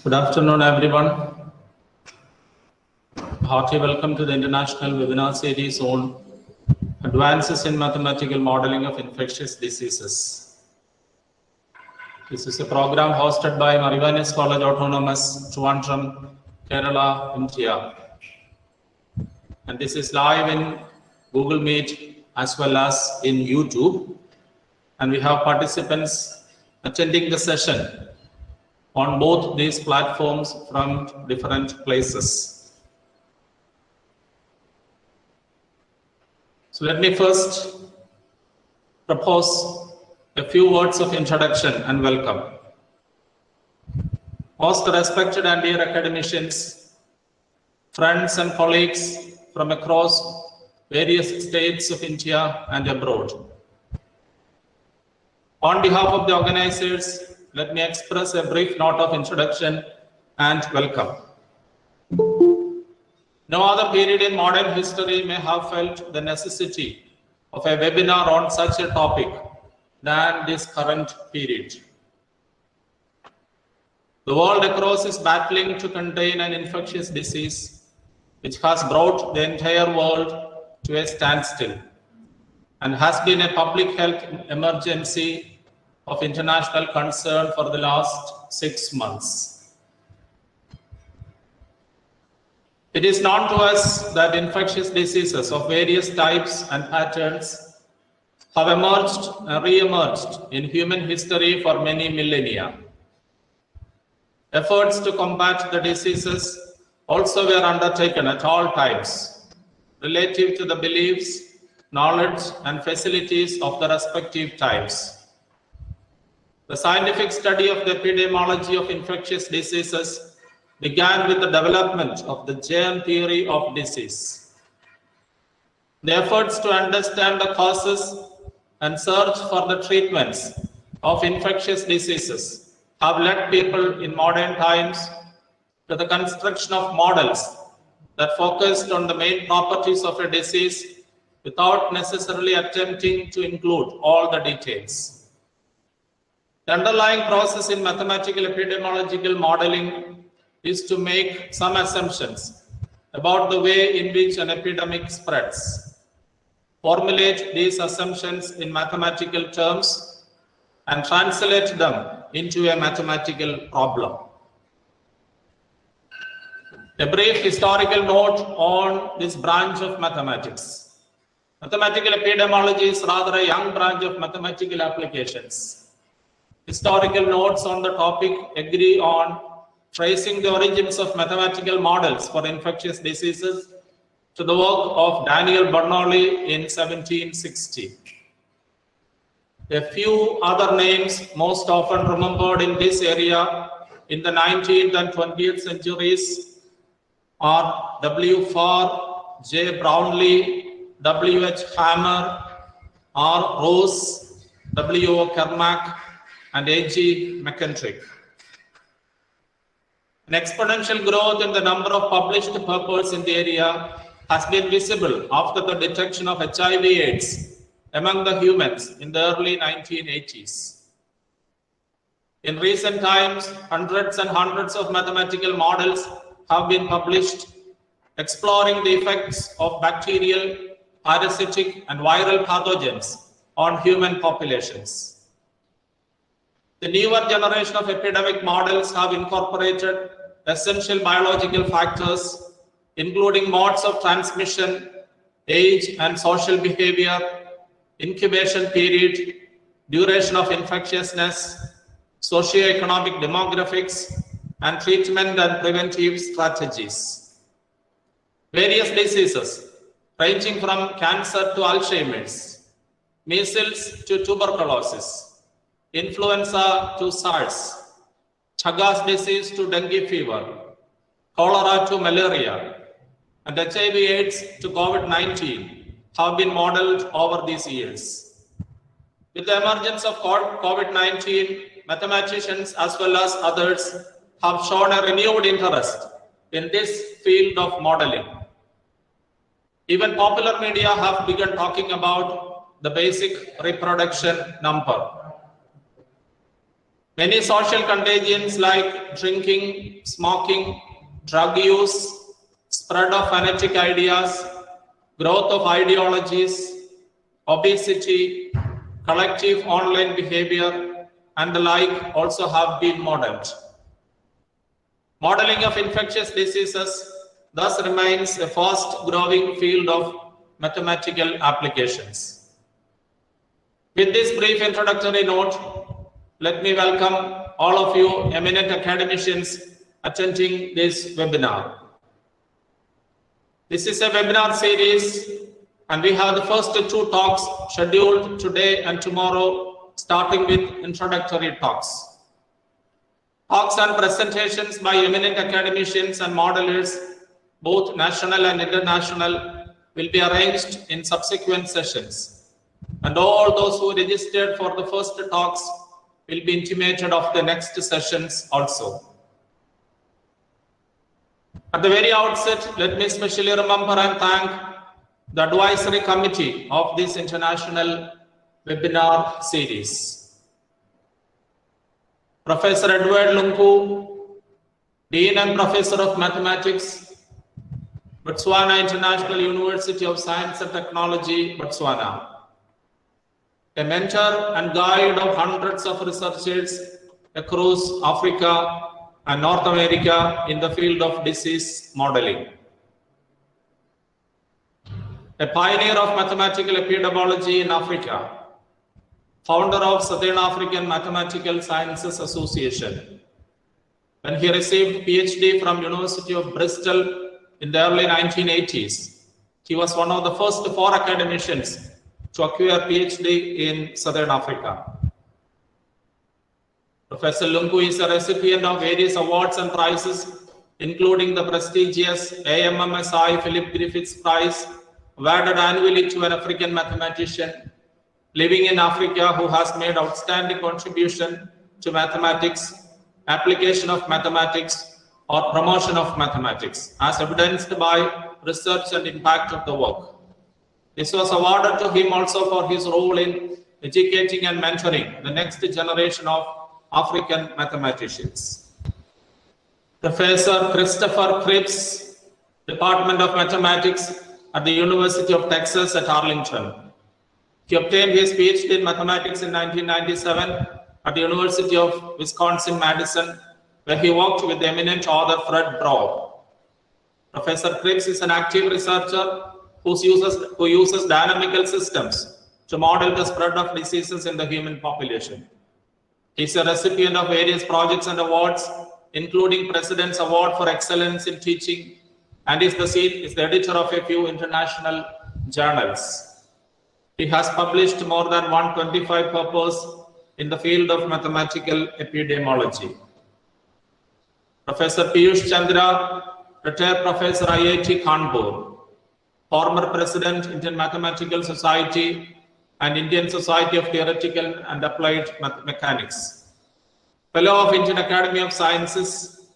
Good afternoon, everyone. Hearty welcome to the international webinar series on Advances in Mathematical Modeling of Infectious Diseases. This is a program hosted by Marivanes College Autonomous, Trivandrum, Kerala, India. And this is live in Google Meet as well as in YouTube. And we have participants attending the session on both these platforms from different places. So let me first propose a few words of introduction and welcome. Most respected and dear academicians, friends and colleagues from across various states of India and abroad. On behalf of the organizers, let me express a brief note of introduction and welcome. No other period in modern history may have felt the necessity of a webinar on such a topic than this current period. The world across is battling to contain an infectious disease which has brought the entire world to a standstill and has been a public health emergency of international concern for the last 6 months. It is known to us that infectious diseases of various types and patterns have emerged and re-emerged in human history for many millennia. Efforts to combat the diseases also were undertaken at all times relative to the beliefs, knowledge, and facilities of the respective times. The scientific study of the epidemiology of infectious diseases began with the development of the germ theory of disease. The efforts to understand the causes and search for the treatments of infectious diseases have led people in modern times to the construction of models that focused on the main properties of a disease without necessarily attempting to include all the details. The underlying process in mathematical epidemiological modeling is to make some assumptions about the way in which an epidemic spreads, formulate these assumptions in mathematical terms, and translate them into a mathematical problem. A brief historical note on this branch of mathematics. Mathematical epidemiology is rather a young branch of mathematical applications. Historical notes on the topic agree on tracing the origins of mathematical models for infectious diseases to the work of Daniel Bernoulli in 1760. A few other names most often remembered in this area in the 19th and 20th centuries are W. Farr, J. Brownlee, W. H. Hammer, R. Rose, W. O. Kermack, and A.G. McKendrick. An exponential growth in the number of published papers in the area has been visible after the detection of HIV/AIDS among the humans in the early 1980s. In recent times, hundreds and hundreds of mathematical models have been published exploring the effects of bacterial, parasitic, and viral pathogens on human populations. The newer generation of epidemic models have incorporated essential biological factors, including modes of transmission, age and social behavior, incubation period, duration of infectiousness, socioeconomic demographics, and treatment and preventive strategies. Various diseases, ranging from cancer to Alzheimer's, measles to tuberculosis, influenza to SARS, Chagas disease to dengue fever, cholera to malaria, and HIV/AIDS to COVID-19 have been modeled over these years. With the emergence of COVID-19, mathematicians as well as others have shown a renewed interest in this field of modeling. Even popular media have begun talking about the basic reproduction number. Many social contagions like drinking, smoking, drug use, spread of fanatic ideas, growth of ideologies, obesity, collective online behavior, and the like also have been modeled. Modeling of infectious diseases thus remains a fast-growing field of mathematical applications. With this brief introductory note, let me welcome all of you eminent academicians attending this webinar. This is a webinar series, and we have the first two talks scheduled today and tomorrow, starting with introductory talks. Talks and presentations by eminent academicians and modelers, both national and international, will be arranged in subsequent sessions. And all those who registered for the first talks will be intimated of the next sessions also. At the very outset, let me especially remember and thank the advisory committee of this international webinar series. Professor Edward Lunku, Dean and Professor of Mathematics, Botswana International University of Science and Technology, Botswana. A mentor and guide of hundreds of researchers across Africa and North America in the field of disease modeling. A pioneer of mathematical epidemiology in Africa. Founder of Southern African Mathematical Sciences Association. When he received PhD from University of Bristol in the early 1980s, he was one of the first 4 academicians to acquire PhD in Southern Africa. Professor Lunku is a recipient of various awards and prizes, including the prestigious AMMSI Philip Griffiths Prize, awarded annually to an African mathematician living in Africa who has made outstanding contribution to mathematics, application of mathematics, or promotion of mathematics, as evidenced by research and impact of the work. This was awarded to him also for his role in educating and mentoring the next generation of African mathematicians. Professor Christopher Cripps, Department of Mathematics at the University of Texas at Arlington. He obtained his PhD in mathematics in 1997 at the University of Wisconsin-Madison, where he worked with the eminent author Fred Braud. Professor Cripps is an active researcher who uses dynamical systems to model the spread of diseases in the human population. He is a recipient of various projects and awards, including President's Award for Excellence in Teaching, and is the editor of a few international journals. He has published more than 125 papers in the field of mathematical epidemiology. Professor Piyush Chandra, retired professor IIT Kanpur, former president Indian Mathematical Society and Indian Society of Theoretical and Applied Mechanics, fellow of Indian Academy of Sciences,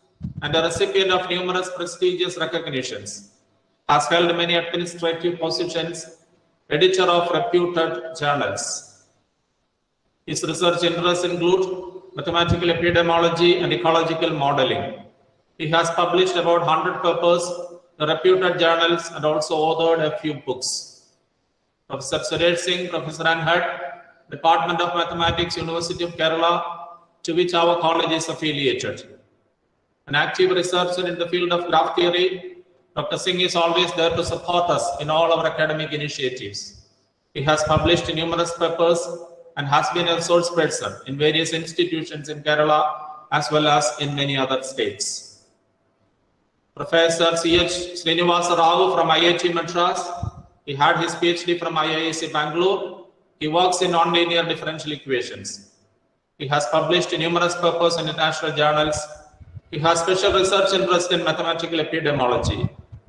and a recipient of numerous prestigious recognitions, has held many administrative positions, editor of reputed journals. His research interests include mathematical epidemiology and ecological modeling. He has published about 100 papers in reputed journals and also authored a few books. Professor Suresh Singh, Professor and Head, Department of Mathematics, University of Kerala, to which our college is affiliated. An active researcher in the field of graph theory, Dr. Singh is always there to support us in all our academic initiatives. He has published numerous papers and has been a resource person in various institutions in Kerala as well as in many other states. Professor C.H. Srinivasa Rao from IIT Madras. He had his PhD from IISc Bangalore. He works in nonlinear differential equations. He has published numerous papers in international journals. He has special research interest in mathematical epidemiology.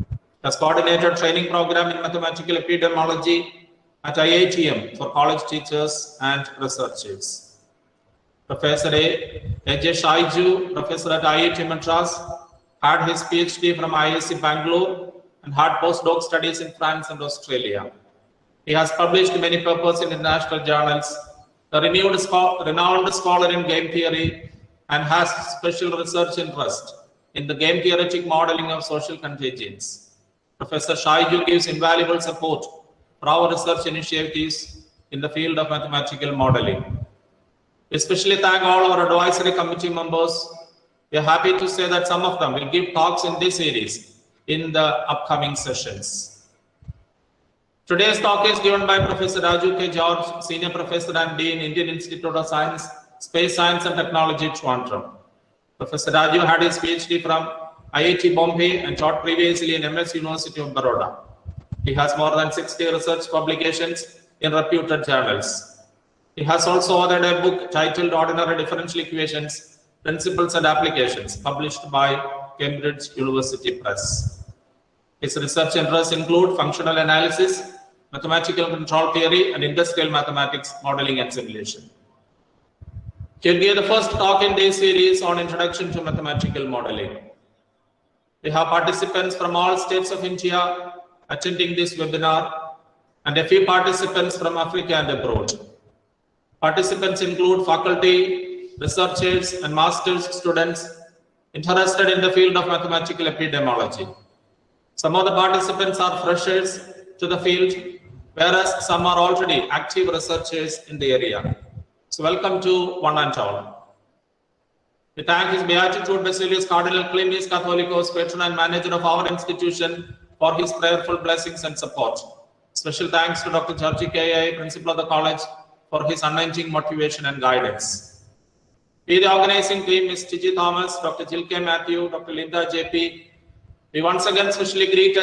He has coordinated training program in mathematical epidemiology at IITM for college teachers and researchers. Professor A.J. Shaiju, professor at IIT Madras, had his PhD from IISc Bangalore and had postdoc studies in France and Australia. He has published many papers in international journals. A renowned scholar in game theory, and has special research interest in the game theoretic modeling of social contagions. Professor Shaiju gives invaluable support for our research initiatives in the field of mathematical modeling. We especially thank all our advisory committee members. We are happy to say that some of them will give talks in this series in the upcoming sessions. Today's talk is given by Professor Raju K. George, Senior Professor and Dean, Indian Institute of Science, Space Science and Technology, Trivandrum. Professor Raju had his PhD from IIT Bombay and taught previously in MS University of Baroda. He has more than 60 research publications in reputed journals. He has also authored a book titled Ordinary Differential Equations, Principles and Applications, published by Cambridge University Press. His research interests include functional analysis, mathematical control theory, and industrial mathematics, modeling and simulation. He'll give the first talk in this series on Introduction to Mathematical Modeling. We have participants from all states of India attending this webinar and a few participants from Africa and abroad. Participants include faculty, researchers, and master's students interested in the field of mathematical epidemiology. Some of the participants are freshers to the field, whereas some are already active researchers in the area. So welcome to one and all. We thank His Beatitude Basilius Cardinal Clemens Catholicos, patron and manager of our institution, for his prayerful blessings and support. Special thanks to Dr. Georgie K.A., principal of the college, for his unending motivation and guidance. We, the organizing team, Ms. Gigi Thomas, Dr. Jill K. Matthew, Dr. Linda J.P. We once again specially greet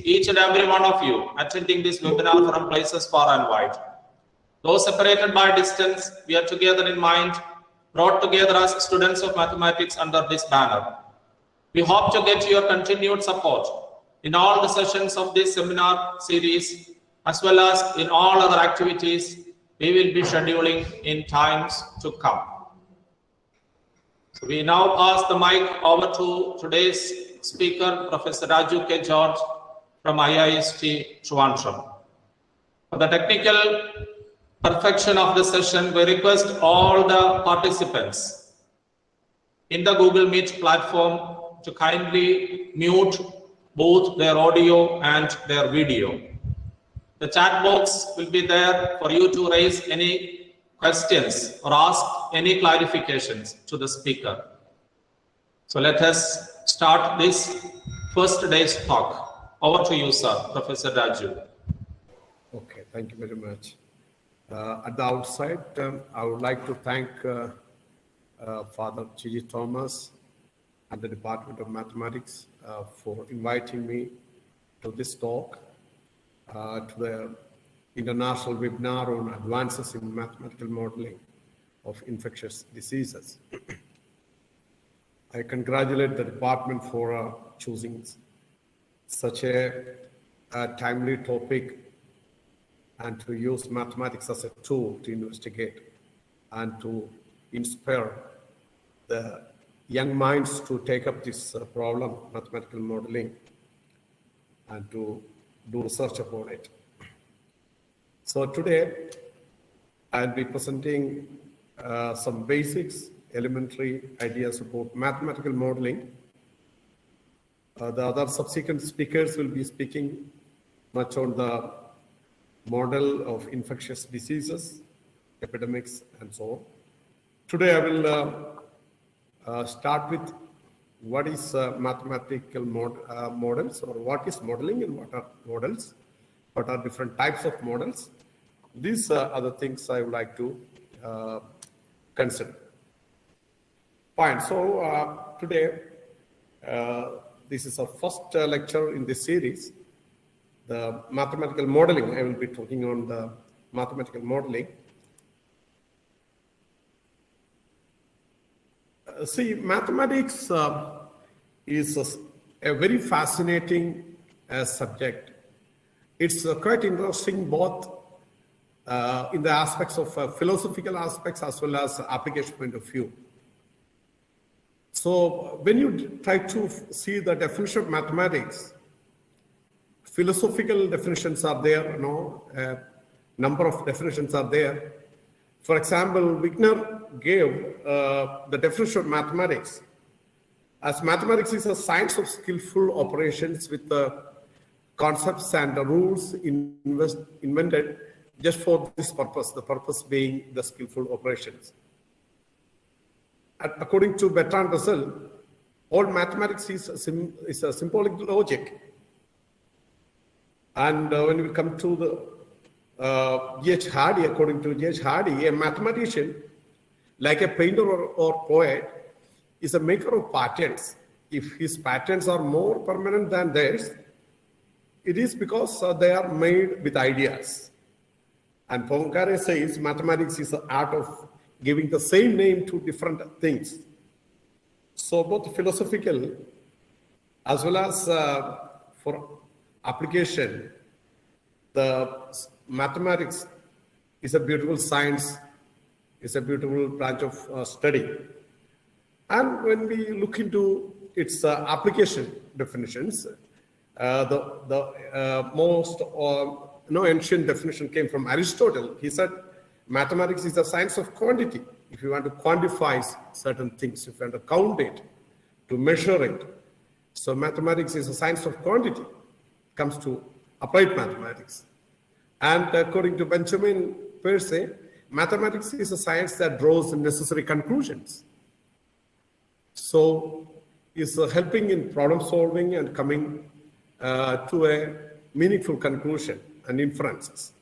each and every one of you attending this webinar from places far and wide. Though separated by distance, we are together in mind, brought together as students of mathematics under this banner. We hope to get your continued support in all the sessions of this seminar series, as well as in all other activities we will be scheduling in times to come. So we now pass the mic over to today's speaker, Professor Raju K. George from IIST Trivandrum. For the technical perfection of the session, we request all the participants in the Google Meet platform to kindly mute both their audio and their video. The chat box will be there for you to raise any questions or ask any clarifications to the speaker. So let us start this first day's talk. Over to you, sir, Professor Raju. Okay, thank you very much. At the outside, I would like to thank Father Gigi Thomas and the Department of Mathematics for inviting me to this talk, to the international webinar on advances in mathematical modeling of infectious diseases. I congratulate the department for choosing such a timely topic and to use mathematics as a tool to investigate and to inspire the young minds to take up this problem, mathematical modeling, and to do research about it. So today, I'll be presenting some basics, elementary ideas about mathematical modeling. The other subsequent speakers will be speaking much on the model of infectious diseases, epidemics, and so on. Today, I will start with what is mathematical models, or what is modeling and what are models, what are different types of models. These are the things I would like to consider. Fine, so today, this is our first lecture in this series, the mathematical modeling. I will be talking on the mathematical modeling. See, mathematics is a very fascinating subject. It's quite interesting both in the aspects of philosophical aspects as well as application point of view. So when you try to see the definition of mathematics, philosophical definitions are there, a number of definitions are there. For example, Wigner gave the definition of mathematics as mathematics is a science of skillful operations with the concepts and the rules invented just for this purpose, the purpose being the skillful operations. And according to Bertrand Russell, all mathematics is a symbolic logic. And when we come to the G.H. Hardy, according to G.H. Hardy, a mathematician, like a painter or poet, is a maker of patterns. If his patterns are more permanent than theirs, it is because they are made with ideas. And Poincaré says mathematics is the art of giving the same name to different things. So both philosophical as well as for application, the mathematics is a beautiful science, is a beautiful branch of study. And when we look into its application definitions, the most ancient definition came from Aristotle. He said mathematics is the science of quantity. If you want to quantify certain things, if you want to count it, to measure it. So mathematics is a science of quantity. It comes to applied mathematics. And according to Benjamin Peirce, mathematics is a science that draws necessary conclusions. So it's helping in problem solving and coming to a meaningful conclusion and inferences.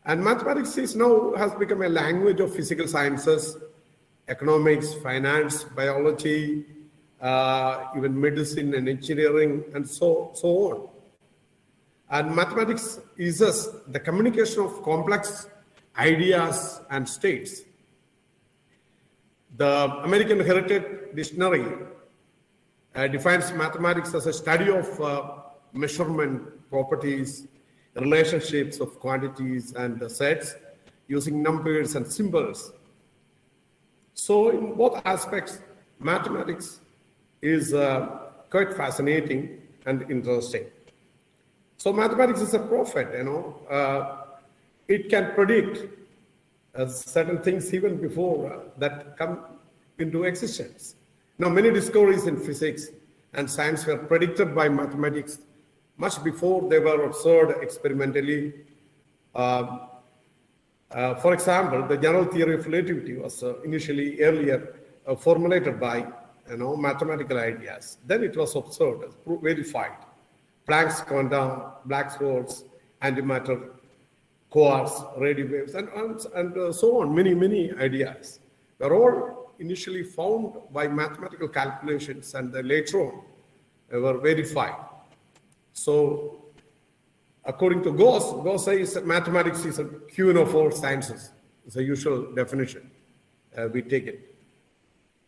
And mathematics is now has become a language of physical sciences, economics, finance, biology, even medicine and engineering, and so on. And mathematics uses the communication of complex ideas and states. The American Heritage Dictionary defines mathematics as a study of measurement properties, relationships of quantities and sets using numbers and symbols. So in both aspects, mathematics is quite fascinating and interesting. So mathematics is a prophet, it can predict certain things even before that come into existence. Now, many discoveries in physics and science were predicted by mathematics much before they were observed experimentally. For example, the general theory of relativity was initially earlier formulated by mathematical ideas. Then it was observed, verified. Planck's quantum, Black's holes, antimatter, quarks, radio waves, and so on. Many ideas were all initially found by mathematical calculations, and later on were verified. So, according to Gauss says mathematics is a queen of all sciences. It's a usual definition. We take it.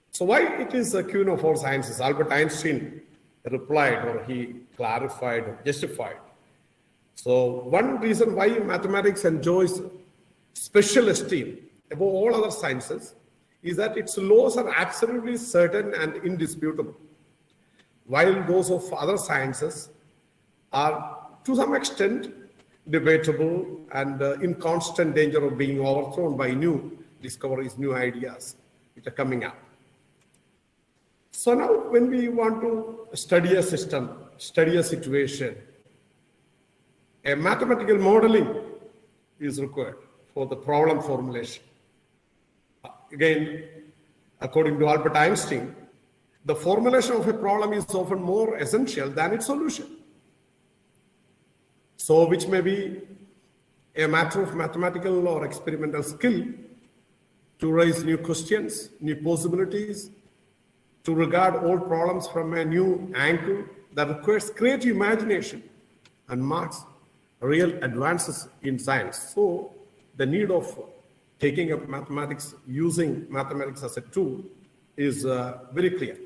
So, why it is a queen of all sciences? Albert Einstein replied, or he clarified or justified. So, one reason why mathematics enjoys special esteem above all other sciences is that its laws are absolutely certain and indisputable, while those of other sciences are to some extent debatable and in constant danger of being overthrown by new discoveries, new ideas which are coming up. So now when we want to study a system, study a situation, a mathematical modeling is required for the problem formulation. Again, according to Albert Einstein, the formulation of a problem is often more essential than its solution. So, which may be a matter of mathematical or experimental skill to raise new questions, new possibilities, to regard old problems from a new angle that requires creative imagination and marks real advances in science. So, the need of taking up mathematics, using mathematics as a tool is very clear.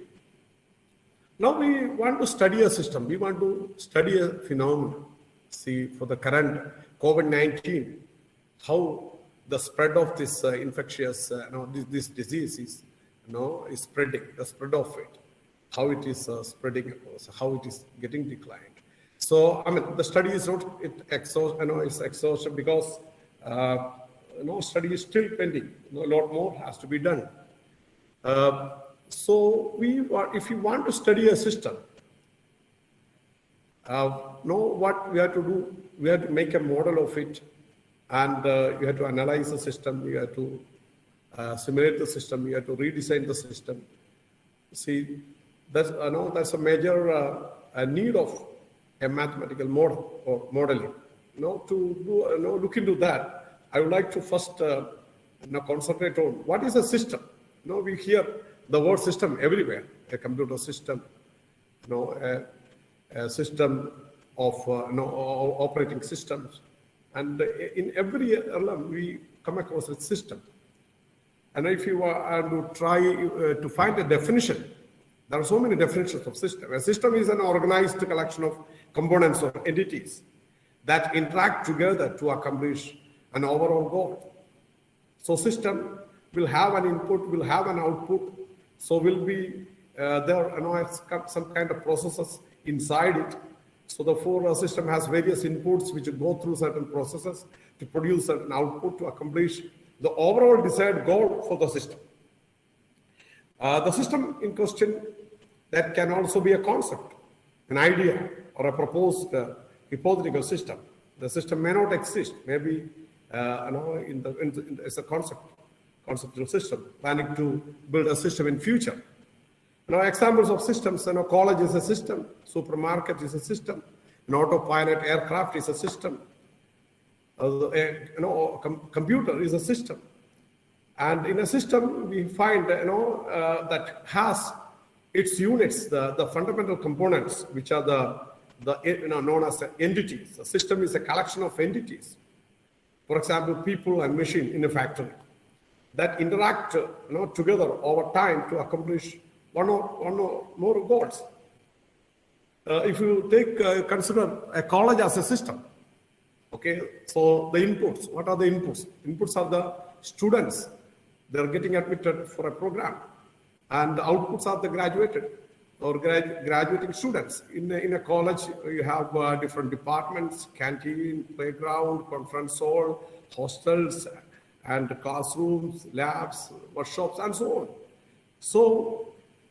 Now we want to study a system, we want to study a phenomenon. See, for the current COVID-19, how the spread of this infectious, this disease is, is spreading, the spread of it, how it is spreading, how it is getting declined. So, the study is not it's exhaustive because study is still pending. A lot more has to be done. So if you want to study a system, what we have to do, we have to make a model of it, and you have to analyze the system, you have to simulate the system, you have to redesign the system. See, that's a major need of a mathematical model or modeling. To look into that, I would like to first concentrate on what is a system. We hear the word system everywhere: a computer system, a system of operating systems, and in every realm we come across a system. And if you are to try to find a definition, there are so many definitions of system. A system is an organized collection of components or entities that interact together to accomplish an overall goal. So system will have an input, will have an output, so will be there some kind of processes inside it. So therefore a system has various inputs which go through certain processes to produce certain output to accomplish the overall desired goal for the system. The system in question, that can also be a concept, an idea, or a proposed hypothetical system. The system may not exist, maybe as a conceptual system, planning to build a system in future. Examples of systems, college is a system, supermarket is a system, an autopilot aircraft is a system, computer is a system. And in a system, we find, that has its units, the fundamental components, which are known as entities. The system is a collection of entities. For example, people and machine in a factory that interact together over time to accomplish one or more goals. If you consider a college as a system, okay, so the inputs, what are the inputs? Inputs are the students, they're getting admitted for a program, and the outputs are the graduated or graduating students. In a college, you have different departments: canteen, playground, conference hall, hostels, and classrooms, labs, workshops, and so on.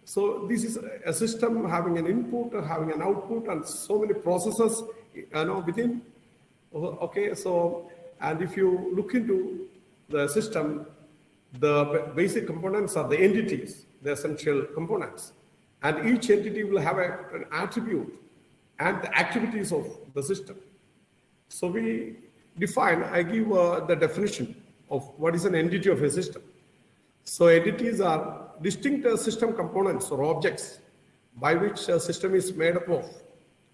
So this is a system having an input, having an output, and so many processes within. Okay, so, and if you look into the system, the basic components are the entities, the essential components, and each entity will have an attribute and the activities of the system. So we define, I give the definition of what is an entity of a system. So entities are distinct system components or objects by which a system is made up of,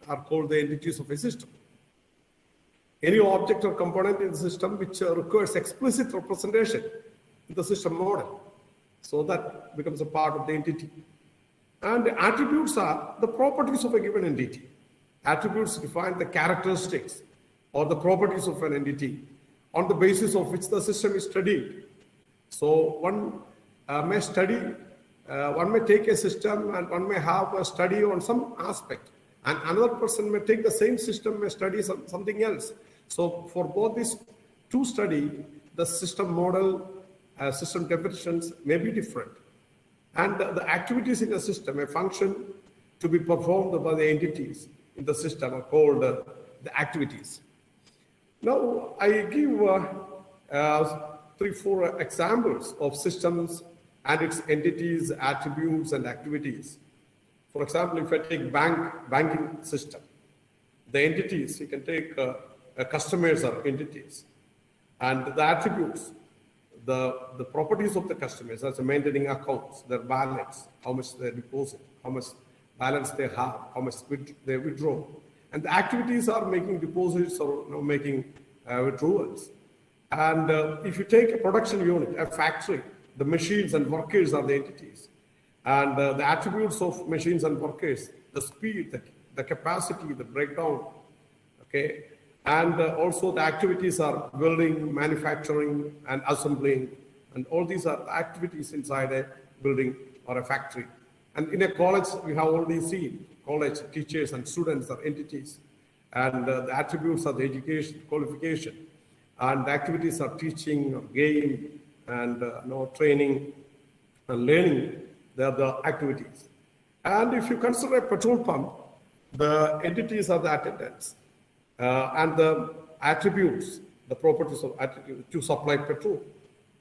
are called the entities of a system. Any object or component in the system which requires explicit representation in the system model, so that becomes a part of the entity. And the attributes are the properties of a given entity. Attributes define the characteristics or the properties of an entity on the basis of which the system is studied. So one may study, one may take a system and one may have a study on some aspect, and another person may take the same system, may study something else. So for both these two study, the system model, system definitions may be different. And the activities in the system, a function to be performed by the entities in the system are called the activities. Now I give 3-4 examples of systems and its entities, attributes, and activities. For example, if I take banking system, the entities, you can take customers are entities, and the attributes, the properties of the customers, as maintaining accounts, their balance, how much they deposit, how much balance they have, how much they withdraw, and the activities are making deposits or making withdrawals. And if you take a production unit, a factory, the machines and workers are the entities, and the attributes of machines and workers, the speed, the capacity, the breakdown, okay. And also the activities are building, manufacturing, and assembling. And all these are activities inside a building or a factory. And in a college, we have already seen college teachers and students are entities. And the attributes are the education, qualification. and activities are teaching or game and training and learning. They are the activities. And if you consider a petrol pump, the entities are the attendants and the attributes, the properties of to supply petrol.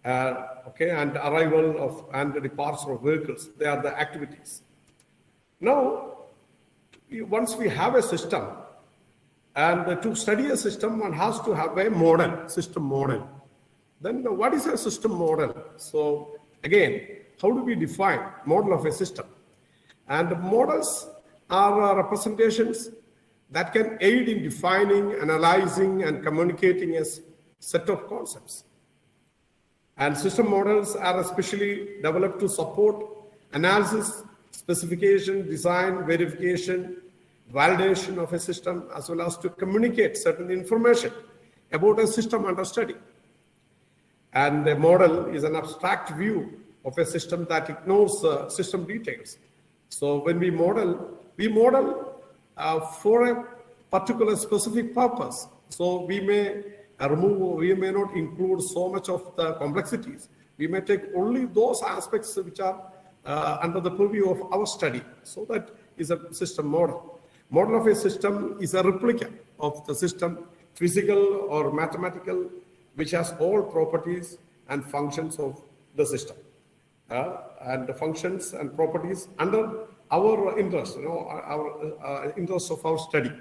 And arrival of and the departure of vehicles, they are the activities. Now, once we have a system, and to study a system, one has to have a model, system model. Then what is a system model? So again, how do we define model of a system? And models are representations that can aid in defining, analyzing, and communicating a set of concepts. And system models are especially developed to support analysis, specification, design, verification, validation of a system, as well as to communicate certain information about a system under study. And a model is an abstract view of a system that ignores system details. So when we model for a particular specific purpose. So we may not include so much of the complexities. We may take only those aspects which are under the purview of our study. So that is a system model. Model of a system is a replica of the system, physical or mathematical, which has all properties and functions of the system. And the functions and properties under our interest, our interest of our study.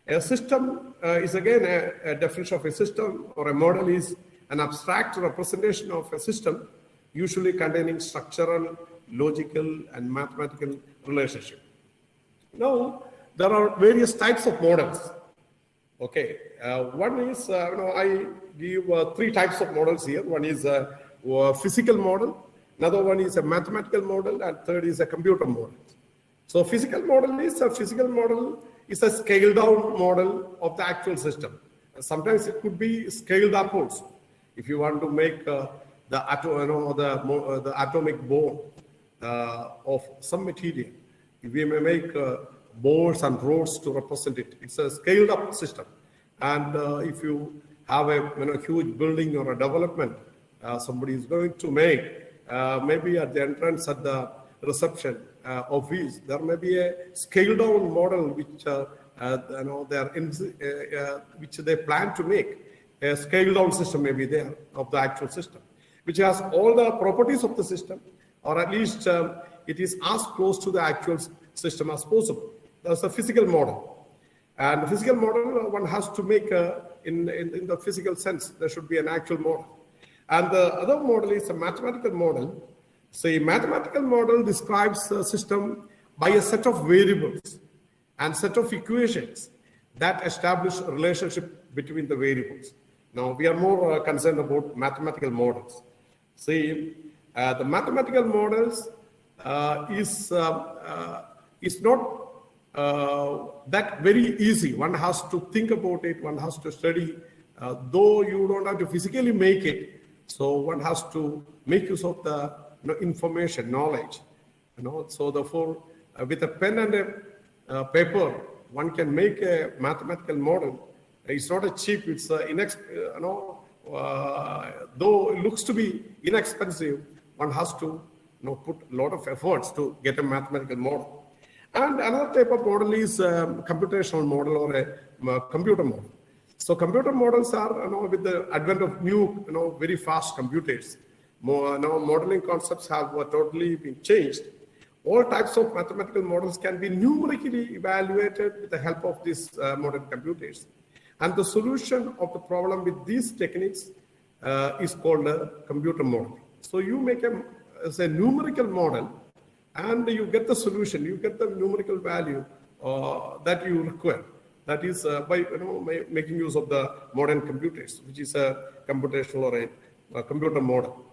A system is again a definition of a system, or a model is an abstract representation of a system, usually containing structural, logical, and mathematical relationship. Now, there are various types of models. Okay, one is, I give three types of models here. One is a physical model, another one is a mathematical model, and third is a computer model. So physical model is a scaled down model of the actual system. Sometimes it could be scaled up also. If you want to make the atomic bomb of some material, we may make boards and rods to represent it. It's a scaled up system. And if you have a huge building or a development, somebody is going to make, maybe at the entrance at the reception office, there may be a scaled down model which which they plan to make. A scaled down system may be there of the actual system, which has all the properties of the system, or at least it is as close to the actual system as possible. That's a physical model. And the physical model, one has to make in the physical sense, there should be an actual model. And the other model is a mathematical model. So a mathematical model describes a system by a set of variables and set of equations that establish a relationship between the variables. Now, we are more concerned about mathematical models. See, the mathematical models is not that very easy. One has to think about it, one has to study, though you don't have to physically make it. So one has to make use of the information, knowledge. So therefore, with a pen and a paper, one can make a mathematical model. It's not a cheap, it's though it looks to be inexpensive, one has to put a lot of efforts to get a mathematical model. And another type of model is a computational model or a computer model. So computer models are, with the advent of new, very fast computers, modeling concepts have totally been changed. All types of mathematical models can be numerically evaluated with the help of these modern computers. And the solution of the problem with these techniques is called a computer model. So you make a numerical model, and you get the solution, you get the numerical value that you require. That is by making use of the modern computers, which is a computational or a computer model.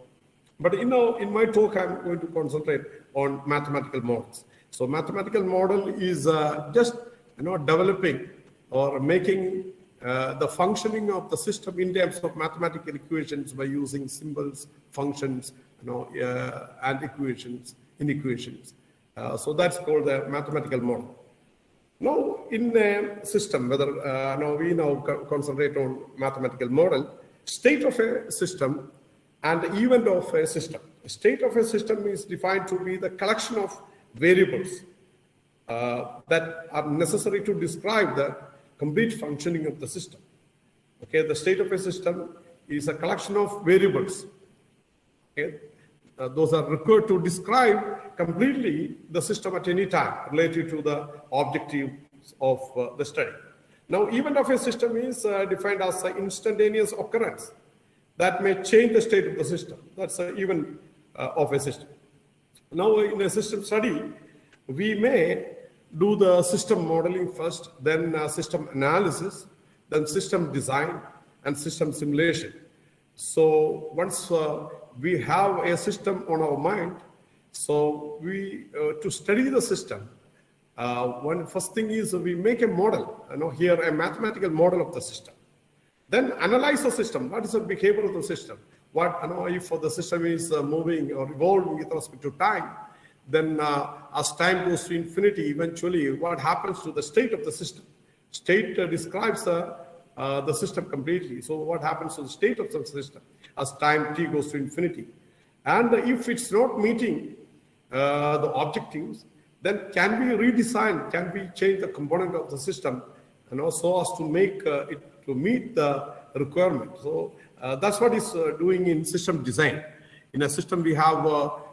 But in my talk, I'm going to concentrate on mathematical models. So mathematical model is just developing or making the functioning of the system in terms of mathematical equations by using symbols, functions, and inequations. So that's called the mathematical model. Now, in a system, whether we now concentrate on mathematical model, state of a system and the event of a system. A state of a system is defined to be the collection of variables that are necessary to describe the complete functioning of the system. Okay, the state of a system is a collection of variables. Okay, those are required to describe completely the system at any time related to the objectives of the study. Now, event of a system is defined as an instantaneous occurrence that may change the state of the system. That's an event of a system. Now, in a system study, we may do the system modeling first, then system analysis, then system design, and system simulation. So once we have a system on our mind, so we to study the system, one first thing is we make a model, here a mathematical model of the system. Then analyze the system. What is the behavior of the system? What, if the system is moving or evolving with respect to time, then as time goes to infinity, eventually what happens to the state of the system? State describes the system completely. So what happens to the state of the system as time t goes to infinity? And if it's not meeting the objectives, then can we redesign, can we change the component of the system, so as to make it to meet the requirement? So that's what is doing in system design. In a system, we have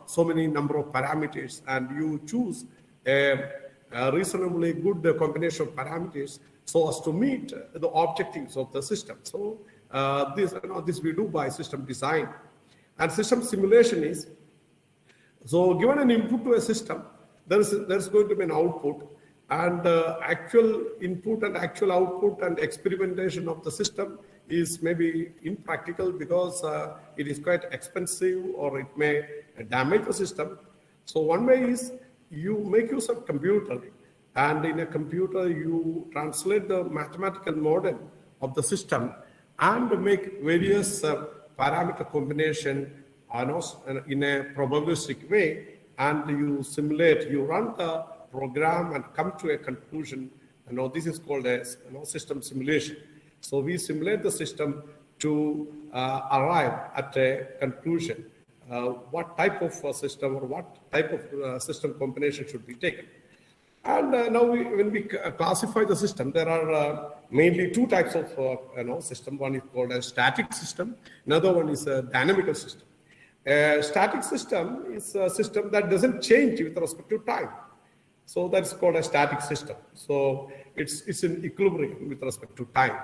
so many number of parameters, and you choose a reasonably good combination of parameters so as to meet the objectives of the system. So this we do by system design. And system simulation is, so given an input to a system, there's going to be an output, and actual input and actual output and experimentation of the system is maybe impractical because it is quite expensive or it may damage the system. So one way is you make use of computer, and in a computer you translate the mathematical model of the system and make various parameter combination in a probabilistic way, and you simulate, you run the program and come to a conclusion. This is called a system simulation. So we simulate the system to arrive at a conclusion. What type of system or what type of system combination should be taken. And now when we classify the system, there are mainly two types of system. One is called a static system. Another one is a dynamical system. A static system is a system that doesn't change with respect to time. So that's called a static system. So it's in equilibrium with respect to time.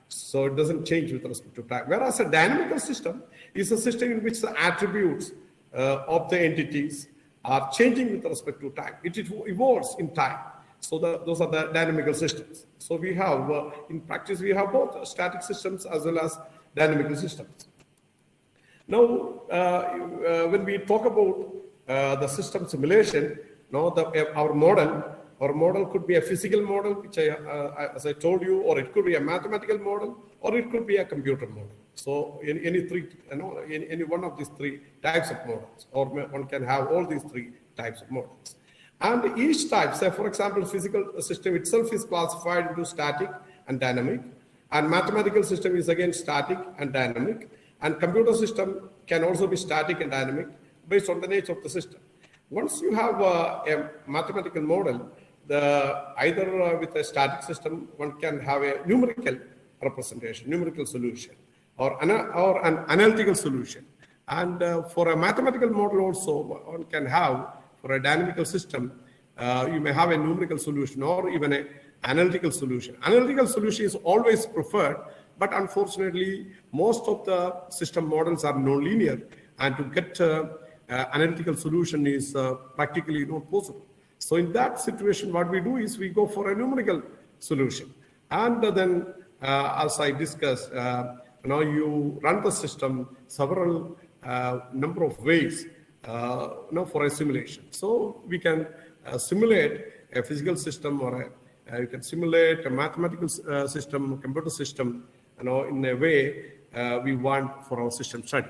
So it doesn't change with respect to time. Whereas a dynamical system is a system in which the attributes of the entities are changing with respect to time. It evolves in time. So those are the dynamical systems. So we have, in practice, we have both static systems as well as dynamical systems. Now, when we talk about the system simulation, our model could be a physical model, which as I told you, or it could be a mathematical model, or it could be a computer model. So any one of these three types of models, or one can have all these three types of models. And each type, say for example, physical system itself is classified into static and dynamic, and mathematical system is again static and dynamic, and computer system can also be static and dynamic based on the nature of the system. Once you have a mathematical model, either with a static system, one can have a numerical representation, numerical solution, or an analytical solution. And for a mathematical model also, one can have, for a dynamical system, you may have a numerical solution or even an analytical solution. Analytical solution is always preferred, but unfortunately, most of the system models are nonlinear, and to get analytical solution is practically not possible. So in that situation, what we do is we go for a numerical solution. And then, as I discussed, you run the system several number of ways for a simulation. So we can simulate a physical system, or you can simulate a mathematical system, a computer system, in a way we want for our system study.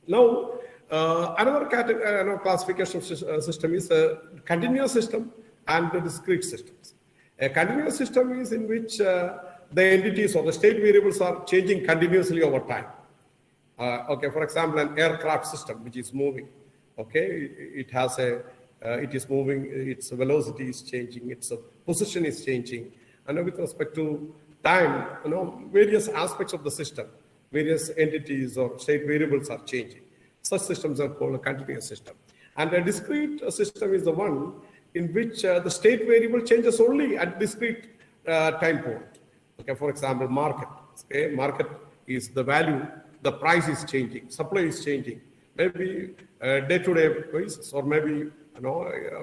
Now, another classification of system is a continuous system and the discrete systems. A continuous system is in which the entities or the state variables are changing continuously over time. Okay, for example, an aircraft system which is moving. Okay, it has it is moving, its velocity is changing, its position is changing, and with respect to time, various aspects of the system, various entities or state variables are changing. Such systems are called a continuous system. And a discrete system is the one in which the state variable changes only at discrete time point. Okay, for example, market. Okay, market is the value, the price is changing, supply is changing, maybe day-to-day basis or maybe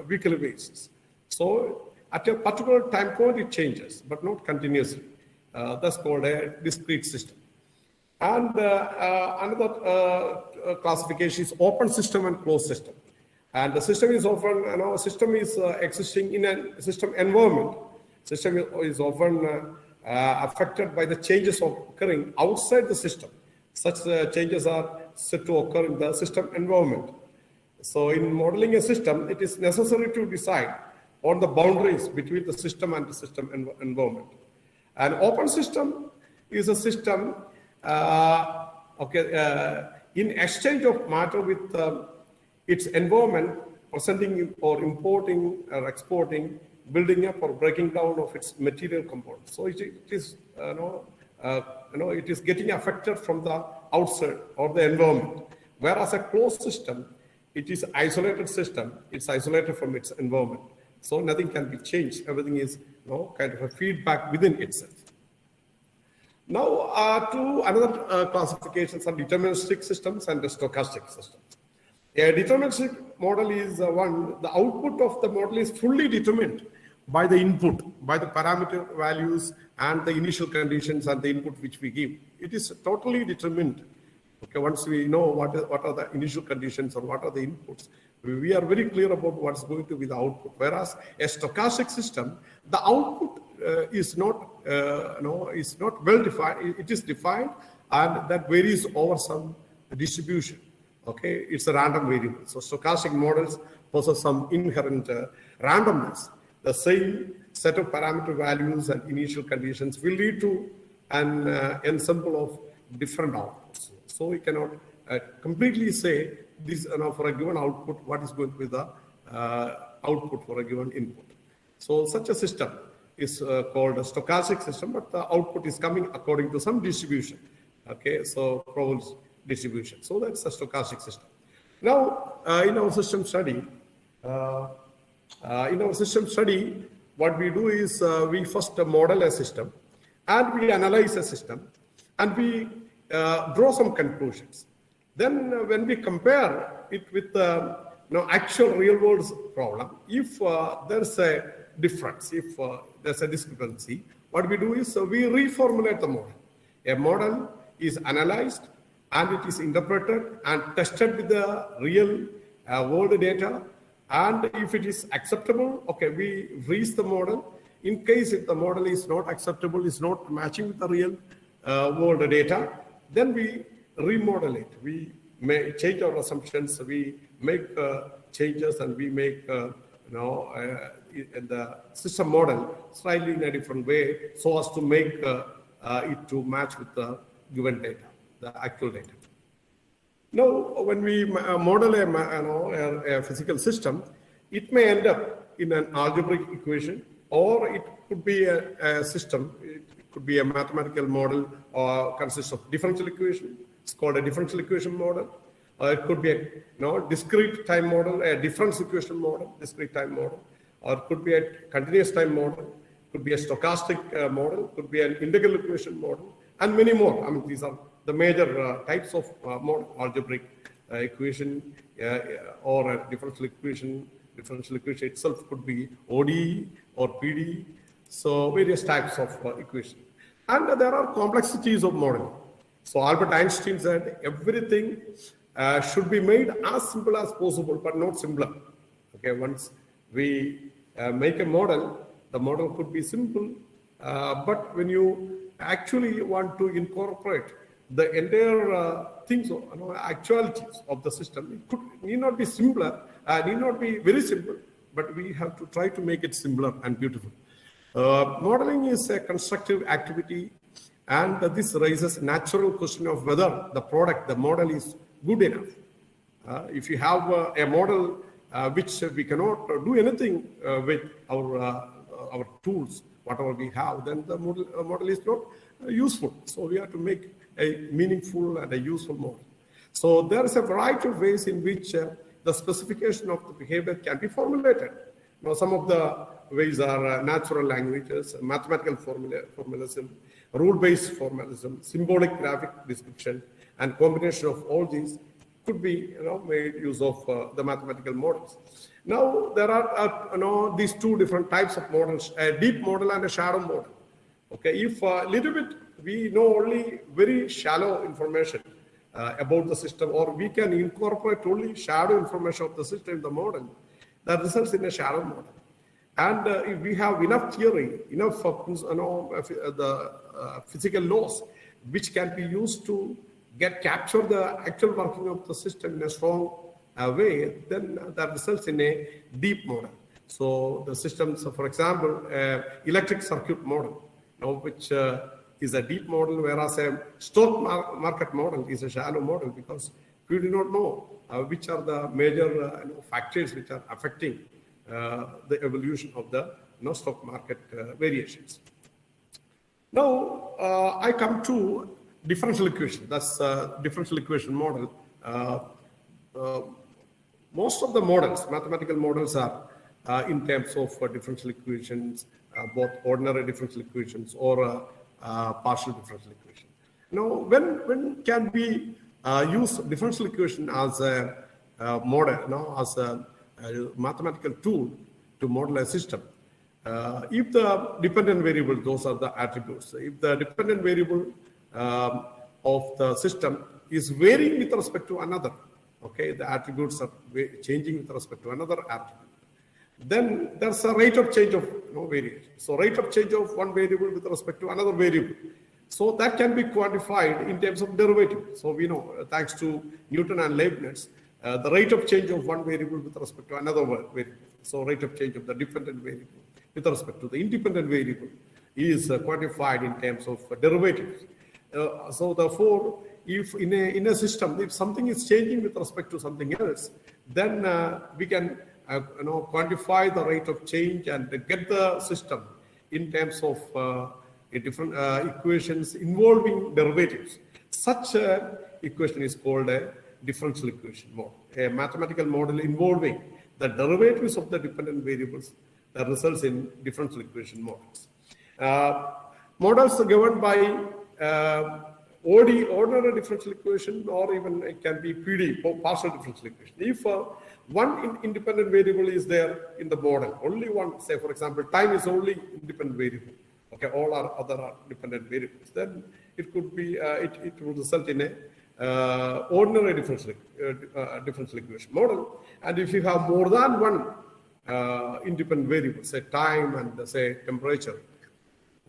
weekly basis. So at a particular time point it changes, but not continuously. That's called a discrete system. And another classification is open system and closed system. And the system is often, system is existing in a system environment. System is often affected by the changes occurring outside the system. Such changes are said to occur in the system environment. So in modeling a system, it is necessary to decide on the boundaries between the system and the system environment. An open system is a system in exchange of matter with its environment, presenting or importing or exporting, building up or breaking down of its material components. So it is it is getting affected from the outside or the environment. Whereas a closed system, it is isolated system. It's isolated from its environment. So nothing can be changed. Everything is kind of a feedback within itself. Now to another classifications are deterministic systems and the stochastic systems. A deterministic model is one, the output of the model is fully determined by the input, by the parameter values and the initial conditions and the input which we give. It is totally determined. Okay, once we know what are the initial conditions or what are the inputs, we are very clear about what's going to be the output. Whereas a stochastic system, the output is not well defined. It is defined and that varies over some distribution. Okay, it's a random variable. So stochastic models possess some inherent randomness. The same set of parameter values and initial conditions will lead to an ensemble of different outputs. So we cannot completely say this for a given output, what is going to be the output for a given input. So such a system is called a stochastic system, but the output is coming according to some distribution. Okay, so Froebel's distribution. So that's a stochastic system. Now, in our system study, what we do is we first model a system and we analyze a system and we draw some conclusions. Then when we compare it with the actual real world problem, if there's a difference, if there's a discrepancy, what we do is we reformulate the model. A model is analyzed and it is interpreted and tested with the real world data. And if it is acceptable, okay, we freeze the model. In case if the model is not acceptable, is not matching with the real world data, then we remodel it. We may change our assumptions. We make changes and we make the system model slightly in a different way so as to make it to match with the given data, the actual data. Now, when we model a physical system, it may end up in an algebraic equation, or it could be a system. It could be a mathematical model or consists of differential equation. It's called a differential equation model. It could be a discrete time model, a difference equation model, discrete time model, or it could be a continuous time model. It could be a stochastic model. It could be an integral equation model, and many more. I mean, these are the major types of model: algebraic equation or a differential equation. Differential equation itself could be ODE or PDE. So various types of equation. And there are complexities of modeling. So Albert Einstein said everything should be made as simple as possible, but not simpler. Okay, once we make a model, the model could be simple, but when you actually want to incorporate the entire things, actualities of the system, it need not be simpler, need not be very simple, but we have to try to make it simpler and beautiful. Modeling is a constructive activity, and this raises a natural question of whether the product, the model, is good enough. If you have a model which we cannot do anything with our tools, whatever we have, then the model is not useful. So we have to make a meaningful and a useful model. So there is a variety of ways in which the specification of the behavior can be formulated. Now, some of the ways are natural languages, mathematical formalism, rule-based formalism, symbolic graphic description, and combination of all these could be made use of the mathematical models. Now, there are these two different types of models, a deep model and a shallow model. Okay, if a little bit we know only very shallow information about the system, or we can incorporate only shallow information of the system in the model, that results in a shallow model. And if we have enough theory, enough the physical laws, which can be used to capture the actual working of the system in a strong way, then that results in a deep model. So the systems, for example, electric circuit model, which is a deep model, whereas a stock market model is a shallow model, because we do not know which are the major factors which are affecting the evolution of the stock market variations. Now, I come to differential equation. That's differential equation model. Most of the models, mathematical models, are in terms of differential equations, both ordinary differential equations or partial differential equation. Now, when can we use differential equation as a model, as a mathematical tool to model a system? If the dependent variable, those are the attributes. If the dependent variable of the system is varying with respect to another, okay, the attributes are changing with respect to another attribute, then there's a rate of change of variation. So rate of change of one variable with respect to another variable. So that can be quantified in terms of derivative. So we know, thanks to Newton and Leibniz, the rate of change of one variable with respect to another variable. So rate of change of the dependent variable with respect to the independent variable is quantified in terms of derivatives. So therefore, if in a system, if something is changing with respect to something else, then we can quantify the rate of change and get the system in terms of different equations involving derivatives. Such equation is called a differential equation model, a mathematical model involving the derivatives of the dependent variables that results in differential equation models. Models are governed by OD, ordinary differential equation, or even it can be PD, partial differential equation. If one independent variable is there in the model, only one, say for example, time is only independent variable, okay, all our other are dependent variables, then it could be, it will result in a ordinary differential equation model. And if you have more than one independent variable, say time and say temperature,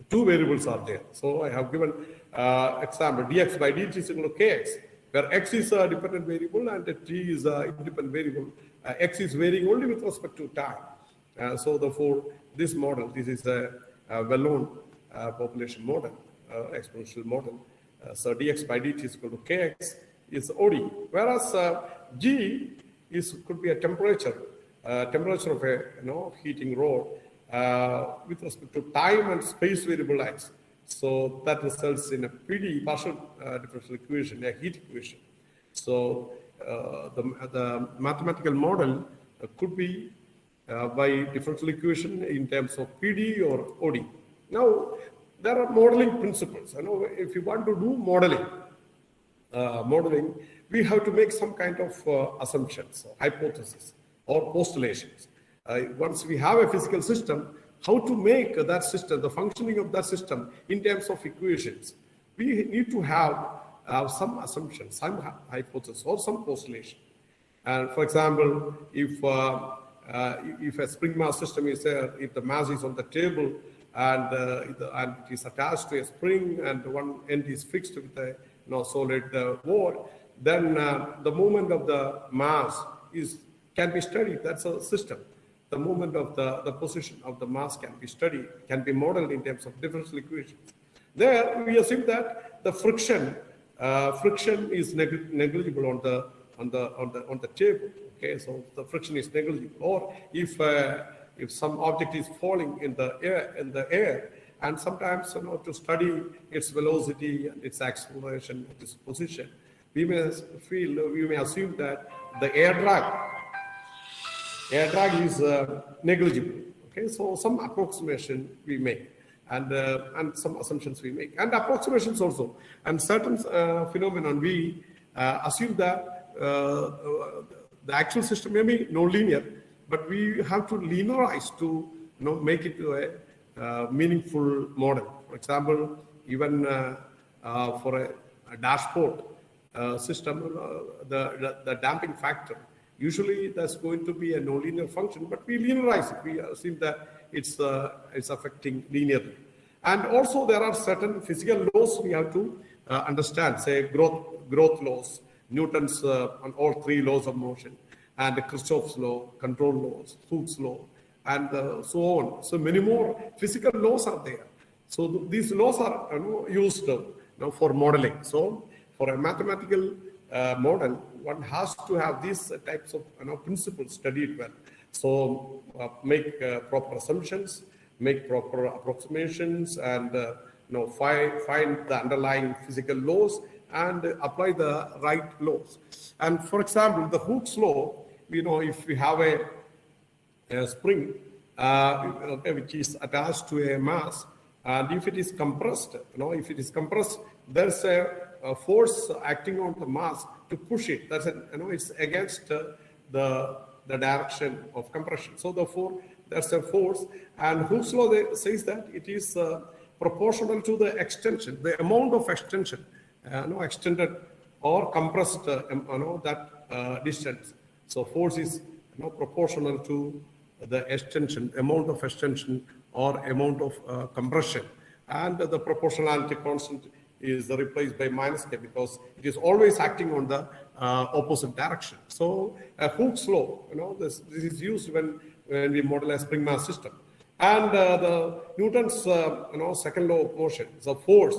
two variables are there. So I have given example, dx by dt is equal to kx, where x is a dependent variable and t is an independent variable. X is varying only with respect to time. So therefore, this model, this is a well-known population model, exponential model. So dx by dt is equal to kx is OD, whereas g could be a temperature of a heating rod with respect to time and space variable x. So that results in a PD, partial differential equation, a heat equation. So the mathematical model could be by differential equation in terms of PD or OD. Now, there are modeling principles. If you want to do modeling, we have to make some kind of assumptions, hypotheses, or postulations. Once we have a physical system, how to make that system, the functioning of that system in terms of equations, we need to have some assumptions, some hypothesis, or some postulation. And for example, if a spring mass system is there, if the mass is on the table and it is attached to a spring and one end is fixed with a solid board, then the movement of the mass can be studied. That's a system. the movement of the position of the mass can be studied, can be modeled in terms of differential equations. There, we assume that the friction is negligible on the table. Okay, so the friction is negligible. Or if some object is falling in the air, and sometimes to study its velocity and its acceleration, its position, we may assume that the air drag is negligible. Okay, so some approximation we make, and some assumptions we make, and approximations also, and certain phenomenon we assume that the actual system may be non-linear, but we have to linearize to make it to a meaningful model. For example, even for a dashboard system, the damping factor, usually that's going to be a non-linear function, but we linearize it. We assume that it's affecting linearly. And also there are certain physical laws we have to understand, say growth laws, Newton's on all three laws of motion, and Kirchhoff's law, control laws, Hooke's law, and so on. So many more physical laws are there. So these laws are used for modeling. So for a mathematical model, one has to have these types of principles studied well. So make proper assumptions, make proper approximations, and find the underlying physical laws and apply the right laws. And for example, the Hooke's law, if we have a spring which is attached to a mass, and if it is compressed, there's a force acting on the mass to push it. That's it's against the direction of compression. So therefore, there's a force, and Hooke's law says that it is proportional to the extension, the amount of extension, extended or compressed, that distance. So force is proportional to the extension, amount of extension or amount of compression, and the proportionality constant is replaced by minus k because it is always acting on the opposite direction. So Hooke's law, this is used when we model a spring mass system. And the Newton's second law of motion, the force,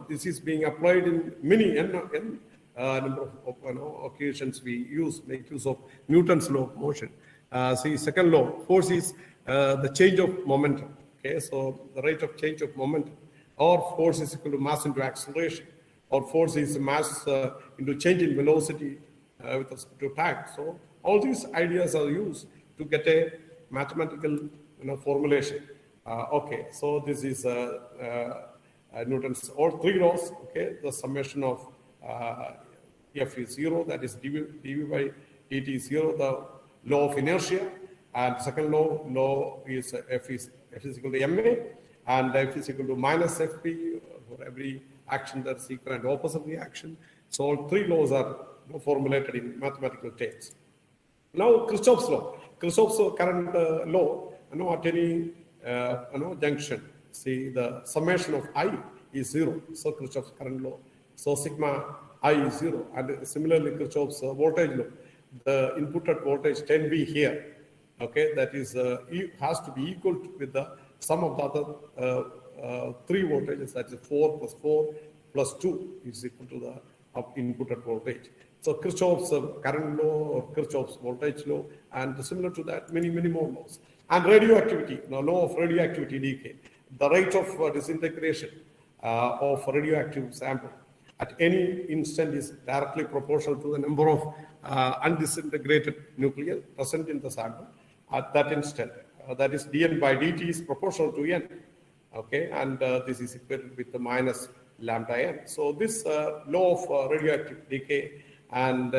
this is being applied in many number of occasions we make use of Newton's law of motion. See, second law, force is the change of momentum. Okay, so the rate of change of momentum, or force is equal to mass into acceleration, or force is mass into change in velocity with respect to time. So all these ideas are used to get a mathematical formulation. Okay, so this is Newton's all three laws. Okay, the summation of F is 0, that is dv by dt is 0, the law of inertia, and second law is F is equal to ma, and F is equal to minus Fp for every action that's equal and opposite reaction. So all three laws are formulated in mathematical terms. Now Kirchhoff's current law, at any junction, see the summation of I is 0. So Kirchhoff's current law. So sigma I is 0, and similarly Kirchhoff's voltage law, the inputted voltage 10V here, okay, that is has to be equal with the sum of the other three voltages, that is 4 plus 4 plus 2 is equal to the inputted voltage. So Kirchhoff's current law or Kirchhoff's voltage law, and similar to that, many more laws. And radioactivity, law of radioactivity decay, the rate of disintegration of radioactive sample at any instant is directly proportional to the number of undisintegrated nuclei present in the sample at that instant. That is dN by dt is proportional to n. Okay, and this is equated with the minus lambda n. So this law of radioactive decay and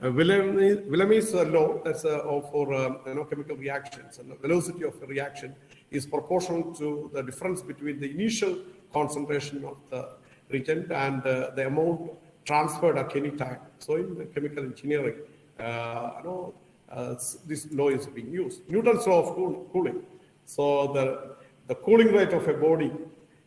Wilhelm's law, that's for chemical reactions, and the velocity of a reaction is proportional to the difference between the initial concentration of the reagent and the amount transferred at any time. So in chemical engineering, this law is being used. Newton's law of cooling. So the cooling rate of a body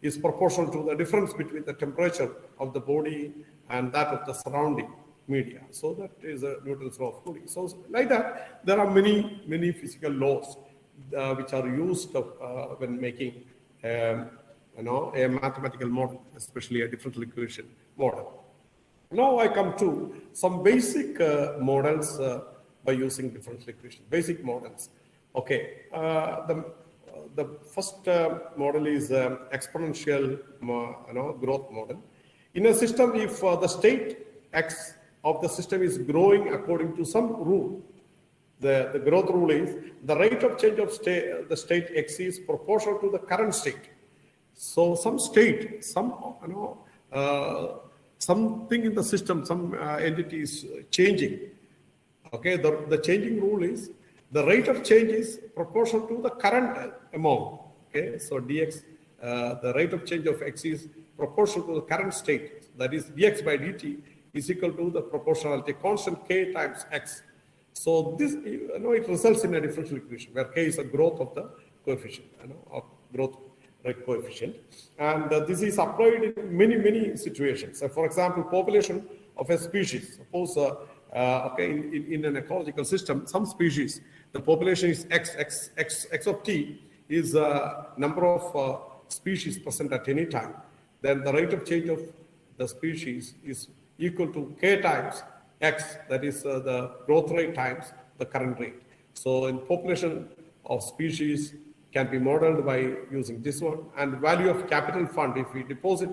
is proportional to the difference between the temperature of the body and that of the surrounding. media. So that is a Newton's law of cooling. So like that, there are many physical laws which are used when making a mathematical model, especially a differential equation model. Now I come to some basic models by using differential equation, basic models. Okay, the first model is exponential growth model. In a system, if the state x of the system is growing according to some rule, the growth rule is the rate of change of the state x is proportional to the current state. So some state, something in the system, some entity is changing. Okay, the changing rule is the rate of change is proportional to the current amount. Okay, so dx, the rate of change of x is proportional to the current state. That is dx by dt is equal to the proportionality constant k times x. So this, it results in a differential equation where k is a growth of the coefficient, of growth rate coefficient. And this is applied in many situations. So for example, population of a species. Suppose, in an ecological system, some species, the population is x of t is number of species present at any time. Then the rate of change of the species is equal to k times x, that is the growth rate times the current rate. So in population of species can be modeled by using this one. And value of capital fund, if we deposit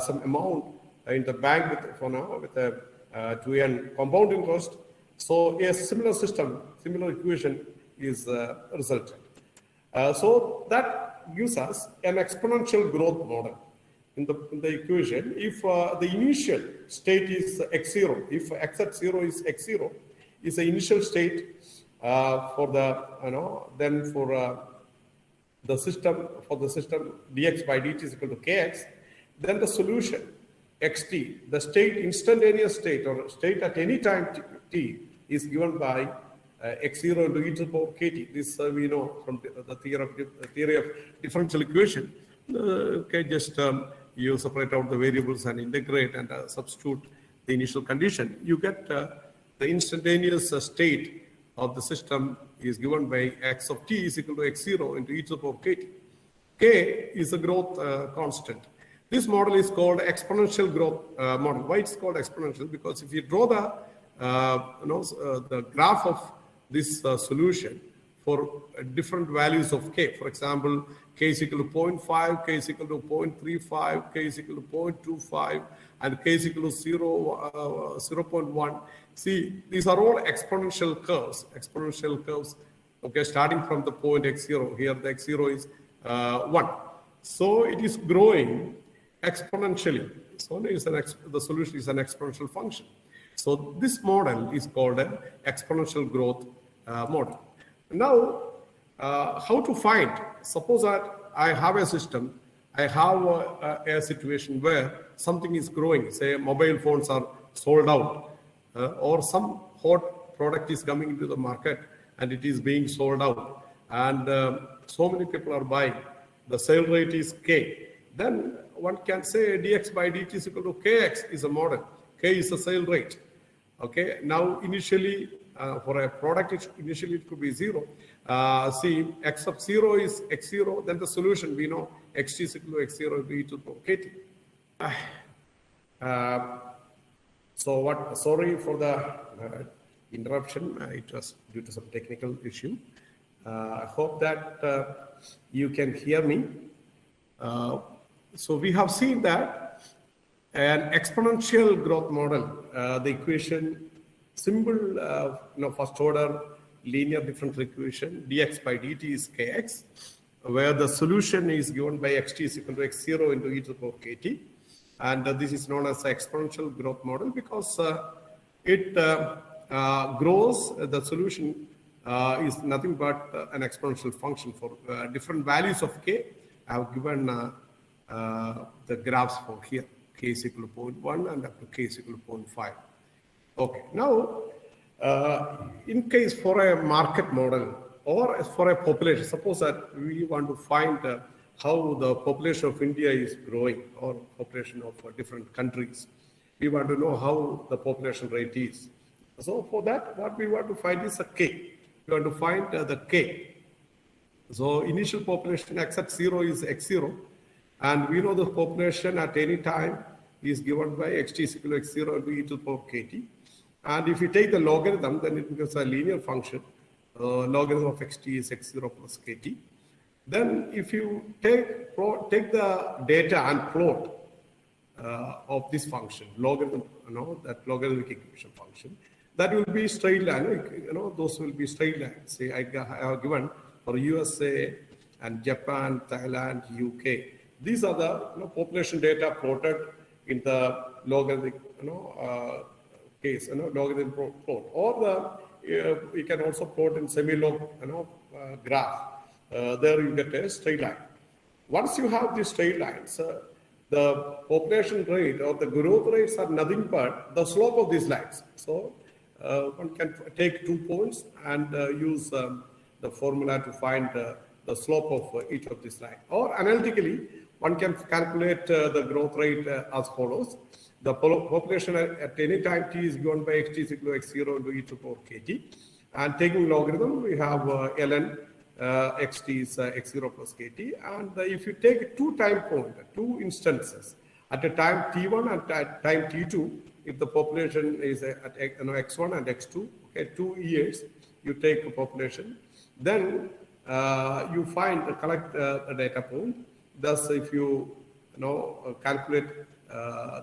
some amount in the bank with a 2n compound interest, so a similar system, similar equation is resulted. So that gives us an exponential growth model. In the equation, if the initial state is x0, if x at 0 is x0, is the initial state for the, then for the system dx by dt is equal to kx, then the solution xt, the state, instantaneous state or state at any time t is given by x0 into e to the power kt. This we know from the theory of differential equation. Just you separate out the variables and integrate and substitute the initial condition. You get the instantaneous state of the system is given by x of t is equal to x0 into e to the power kt. K is a growth constant. This model is called exponential growth model. Why it's called exponential? Because if you draw the graph of this solution for different values of k, for example, k is equal to 0.5, k is equal to 0.35, k is equal to 0.25, and k is equal to 0.1. See, these are all exponential curves, okay, starting from the point x0. Here the x0 is 1. So it is growing exponentially. So the solution is an exponential function. So this model is called an exponential growth model. Now, how to find? Suppose that I have a system, I have a situation where something is growing, say mobile phones are sold out, or some hot product is coming into the market and it is being sold out, and so many people are buying, the sale rate is k. Then one can say dx by dt is equal to kx is a model, k is the sale rate. Okay, now initially for a product, initially it could be 0. See, x of 0 is x0, then the solution we know xt is equal to x0 e to the power kt. So what? Sorry for the interruption. It was due to some technical issue. I hope that you can hear me. So we have seen that an exponential growth model, the equation, simple, first order linear differential equation, dx by dt is kx, where the solution is given by xt is equal to x0 into e to the power kt. And this is known as the exponential growth model because it grows, the solution is nothing but an exponential function for different values of k. I have given the graphs for here, k is equal to 0.1 and up to k is equal to 0.5. Okay, now in case for a market model or for a population, suppose that we want to find how the population of India is growing or population of different countries. we want to know how the population rate is. So for that, what we want to find is a K. We want to find the K. So initial population x at 0 is x0, and we know the population at any time is given by xt is equal to x0 into e to the power kt. And if you take the logarithm, then it becomes a linear function. Logarithm of xt is x0 plus kt. Then if you take the data and plot of this function, logarithm, that logarithmic equation function, that will be straight line, those will be straight lines. Say I have given for USA and Japan, Thailand, UK. These are the population data plotted in the logarithmic case, logarithm plot. Or we can also plot in semi-log graph. There you get a straight line. Once you have these straight lines, the population rate or the growth rates are nothing but the slope of these lines. So one can take 2 points and use the formula to find the slope of each of these lines. Or analytically, one can calculate the growth rate as follows. The population at any time t is given by xt is equal to x0 into e to the power kt. And taking logarithm, we have ln xt is x0 plus kt. And if you take 2 time points, 2 instances, at a time t1 and at time t2, if the population is at x1 and x2, okay, 2 years, you take a population, then you collect a data point. Thus, if you calculate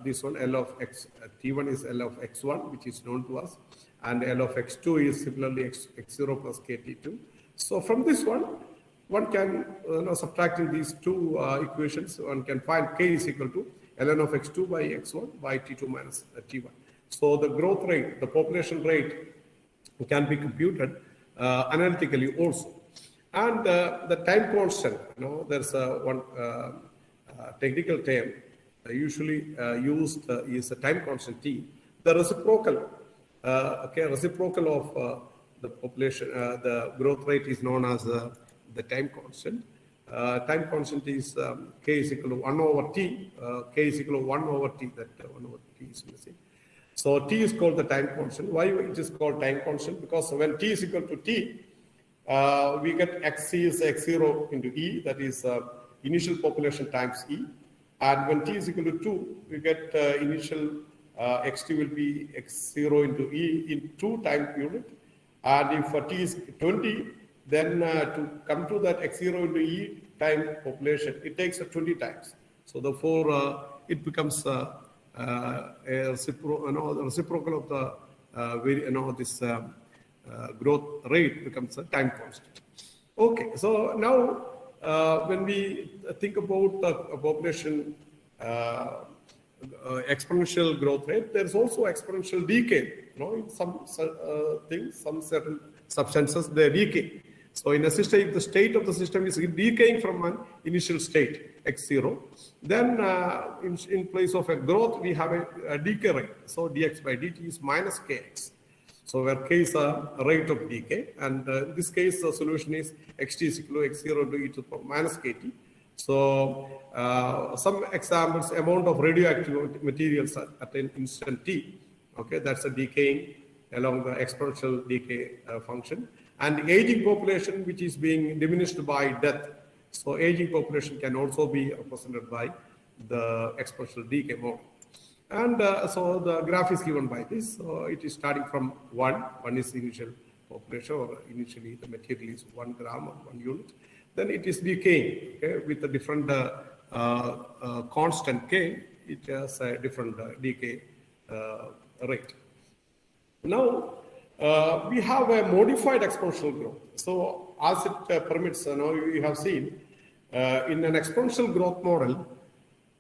this one, L of x, t1 is L of x1, which is known to us, and L of x2 is similarly x0 plus kt2. So from this one can, subtracting these 2 equations, one can find k is equal to ln of x2 by x1 by t2 minus t1. So the growth rate, the population rate can be computed analytically also. And the time constant, there's one technical term usually used is a time constant t. The reciprocal, reciprocal of the population, the growth rate is known as the time constant. Time constant is k is equal to 1 over t. K is equal to 1 over t. That 1 over t is missing. So t is called the time constant. Why it is called time constant? Because when t is equal to t, we get x is x0 into e, that is initial population times e. And when t is equal to 2, we get initial xt will be x0 into e in 2 time unit. And if t is 20, then to come to that x0 into e time population, it takes 20 times. So therefore, it becomes a reciprocal of the this growth rate becomes a time constant. Okay, so now when we think about the population exponential growth rate, there is also exponential decay. In some things, some certain substances, they decay. So in a system, if the state of the system is decaying from an initial state, x0, then in place of a growth, we have a decay rate. So dx by dt is minus kx. So where k is a rate of decay, and in this case, the solution is xt is equal to x0 to e to the power minus kt. So some examples, amount of radioactive materials at an instant t, okay, that's a decaying along the exponential decay function. And aging population, which is being diminished by death. So aging population can also be represented by the exponential decay model. And so the graph is given by this. So it is starting from 1. 1 is the initial population, or initially the material is 1 gram or 1 unit. Then it is decaying, okay, with a different constant k. It has a different decay rate. Now, we have a modified exponential growth. So as it permits, you have seen in an exponential growth model,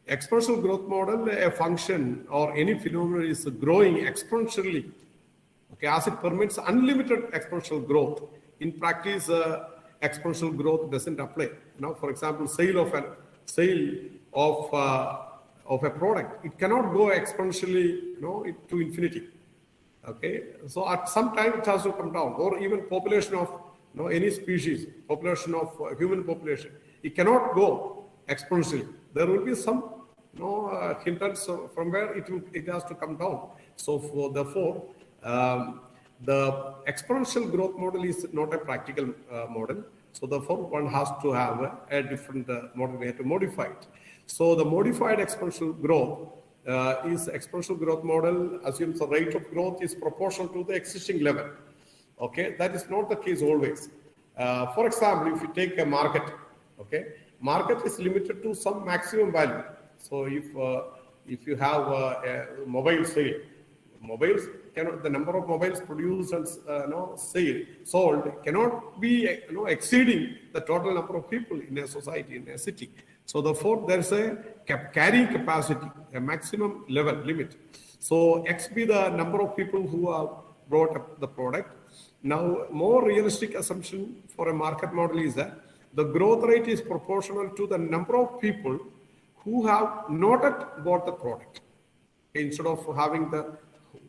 a function or any phenomenon is growing exponentially, okay, as it permits unlimited exponential growth. In practice, exponential growth doesn't apply. For example, sale of a product, it cannot go exponentially, to infinity. Okay, so at some time it has to come down, or even population of any species, population of human population, it cannot go exponentially. There will be some hindrance from where it has to come down. So therefore, the exponential growth model is not a practical model. So therefore, one has to have a different model. We have to modify it. So the modified exponential growth is exponential growth model assumes the rate of growth is proportional to the existing level. Okay, that is not the case always. For example, if you take a market, okay, market is limited to some maximum value. So if you have a mobile sale, mobiles cannot, the number of mobiles produced and sold cannot be exceeding the total number of people in a society, in a city. So therefore, there is a carrying capacity, a maximum level limit. So X be the number of people who have brought up the product. Now, more realistic assumption for a market model is that the growth rate is proportional to the number of people who have not yet bought the product. Instead of having the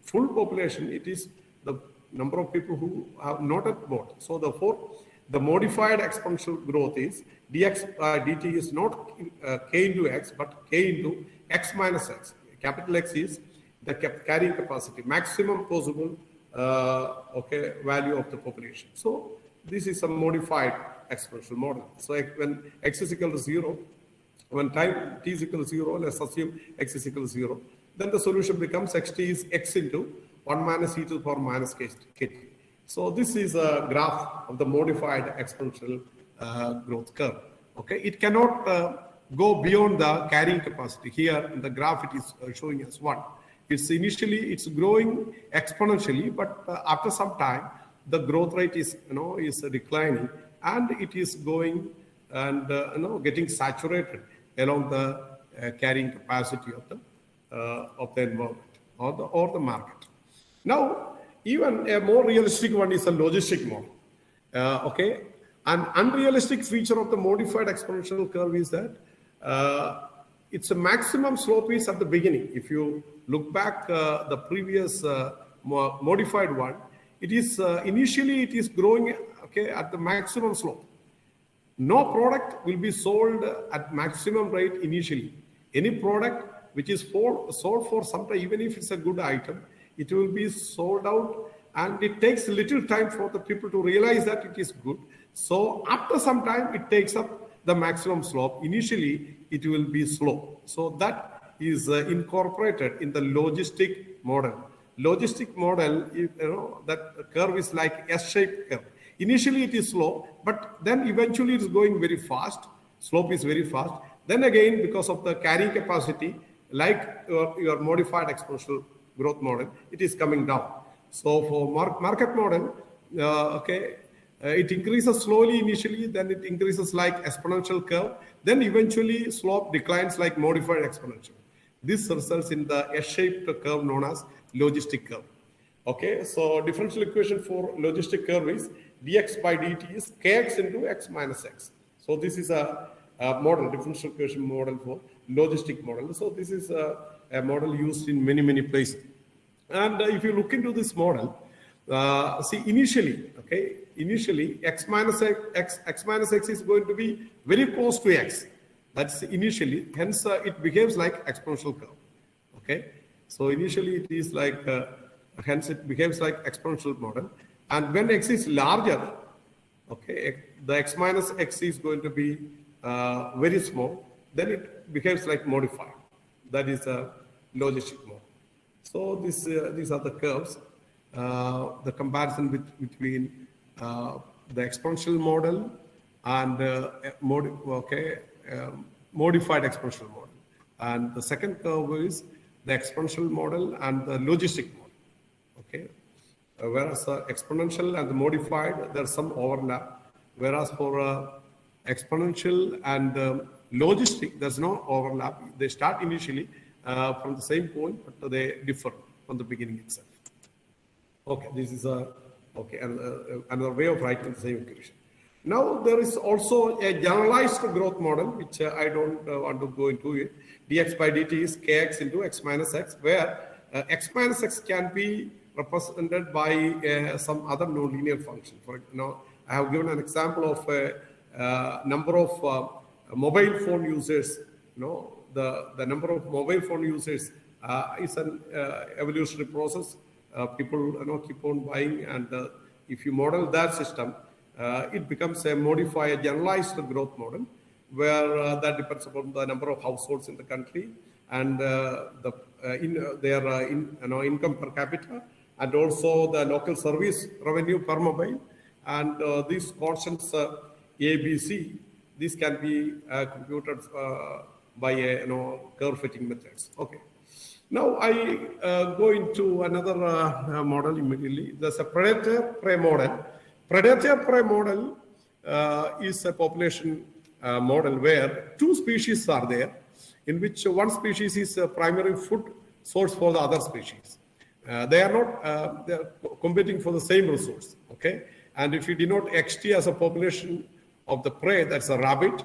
full population, it is the number of people who have not yet bought. So therefore, the modified exponential growth is dx dt is not k into x, but k into x minus x. Capital X is the carrying capacity, maximum possible value of the population. So this is a modified exponential model. So when x is equal to 0, when time t is equal to 0, let's assume x is equal to 0, then the solution becomes xt is x into 1 minus e to the power minus kt. So this is a graph of the modified exponential growth curve. Okay, it cannot go beyond the carrying capacity. Here in the graph, it is showing us 1. It's initially it's growing exponentially, but after some time, the growth rate is is declining, and it is going and getting saturated along the carrying capacity of the environment or the market. Now, even a more realistic one is a logistic model. Okay, an unrealistic feature of the modified exponential curve is that it's a maximum slope is at the beginning. If you look back the previous modified one, it is initially it is growing at the maximum slope. No product will be sold at maximum rate initially. Any product which is sold for some time, even if it's a good item, it will be sold out, and it takes a little time for the people to realize that it is good. So after some time, it takes up the maximum slope. Initially, it will be slow. So that is incorporated in the logistic model. Logistic model, that curve is like S-shaped curve. Initially, it is slow, but then eventually it is going very fast. Slope is very fast. Then again, because of the carrying capacity, like your modified exponential growth model, it is coming down. So for market model, it increases slowly initially, then it increases like exponential curve, then eventually slope declines like modified exponential. This results in the S-shaped curve known as logistic curve. Okay, so differential equation for logistic curve is dx by dt is kx into x minus x. So this is a model, differential equation model for logistic model. So this is a model used in many places. And if you look into this model, see initially x minus x is going to be very close to x. That's initially, hence it behaves like exponential curve. Okay, so initially it is like hence it behaves like exponential model. And when x is larger, the x minus x is going to be very small. Then it behaves like modified. That is a logistic model. So these are the curves. The comparison between the exponential model and modified exponential model. And the second curve is the exponential model and the logistic model. Okay, whereas exponential and the modified, there's some overlap. Whereas for exponential and logistic, there's no overlap. They start initially from the same point, but they differ from the beginning itself. Okay, this is another way of writing the same equation. Now there is also a generalized growth model, which I don't want to go into it. dx by dt is kx into x minus x, where x minus x can be represented by some other nonlinear function. For I have given an example of a number of mobile phone users, the number of mobile phone users is an evolutionary process. People keep on buying, and if you model that system, it becomes a modified, generalized growth model, where that depends upon the number of households in the country and their income per capita, and also the local service revenue per mobile, and these constants ABC. This can be computed by curve fitting methods. Okay. Now I go into another model immediately. There's a predator-prey model. Predator-prey model is a population model where two species are there, in which one species is a primary food source for the other species. They are not they are competing for the same resource. Okay, and if you denote XT as a population of the prey, that's a rabbit,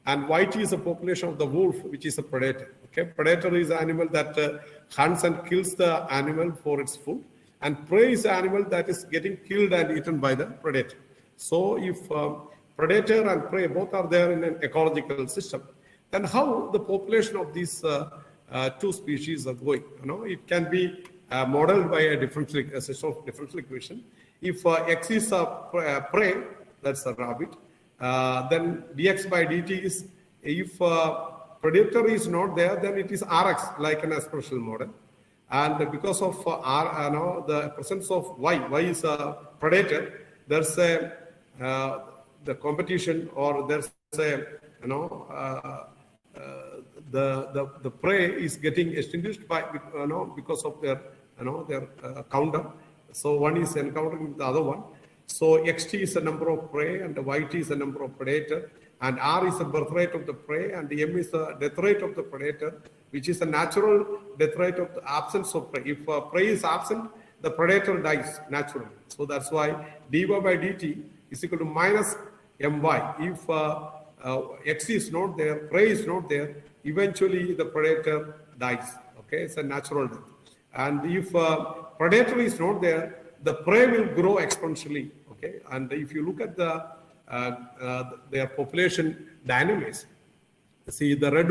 and YT is a population of the wolf, which is a predator. Okay, predator is an animal that hunts and kills the animal for its food, and prey is an animal that is getting killed and eaten by the predator. So if predator and prey both are there in an ecological system, then how the population of these two species are going? It can be modeled by a system of differential equation. If X is a prey, that's a rabbit, then dx by dt is, if predator is not there, then it is Rx, like an exponential model. And because of the presence of Y is a predator, there's a the competition, or there's a the prey is getting extinguished by because of their their counter. So one is encountering the other one. So XT is the number of prey, and YT is the number of predator, and R is the birth rate of the prey, and M is the death rate of the predator, which is the natural death rate of the absence of prey. If prey is absent, the predator dies naturally. So that's why dy by dt is equal to minus my. If X is not there, prey is not there, eventually the predator dies. Okay, it's a natural death. And if predator is not there, the prey will grow exponentially. Okay, and if you look at their population dynamics, see the red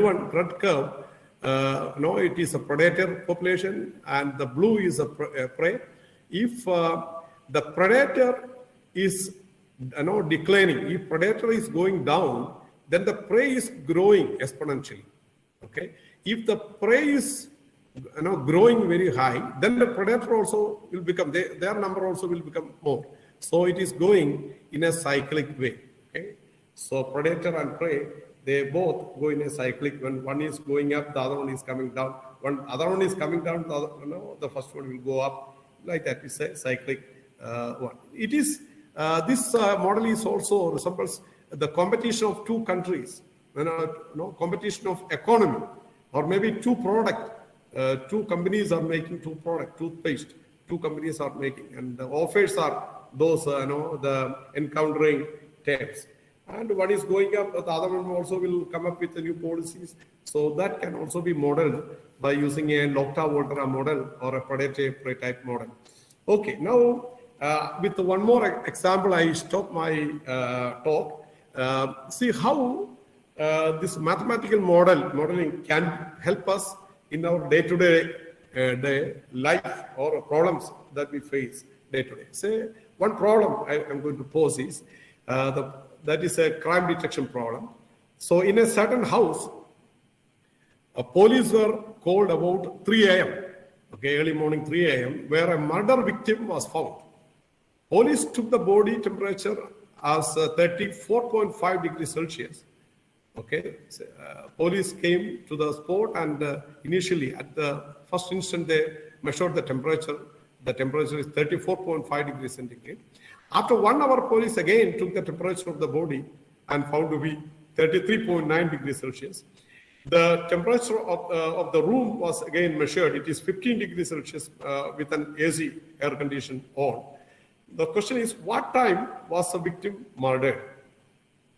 curve. It is a predator population, and the blue is a prey. If the predator is declining, if predator is going down, then the prey is growing exponentially. Okay, if the prey is growing very high, then the predator also will become, their number also will become more. So it is going in a cyclic way. Okay, so predator and prey, they both go in a cyclic. When one is going up, the other one is coming down. When other one is coming down, the first one will go up. Like that, it's a cyclic one. It is this model is also resembles the competition of two countries. Competition of economy, or maybe two product. Two companies are making two product, toothpaste. Two companies are making, and the offers are those the encountering tapes. And one is going up, the other one also will come up with the new policies. So that can also be modeled by using a Lotka-Volterra model or a predator-prey type model. Okay, now with one more example, I stop my talk. See how this mathematical modeling can help us in our day-to-day life or problems that we face day-to-day. Say one problem I am going to pose is that is a crime detection problem. So in a certain house, police were called about 3 a.m. Okay, early morning 3 a.m. where a murder victim was found. Police took the body temperature as 34.5 degrees Celsius. Okay, so, police came to the spot, and initially at the first instant they measured the temperature. The temperature is 34.5 degrees centigrade. After 1 hour, police again took the temperature of the body and found to be 33.9 degrees Celsius. The temperature of the room was again measured. It is 15 degrees Celsius with an AC air condition on. The question is, what time was the victim murdered?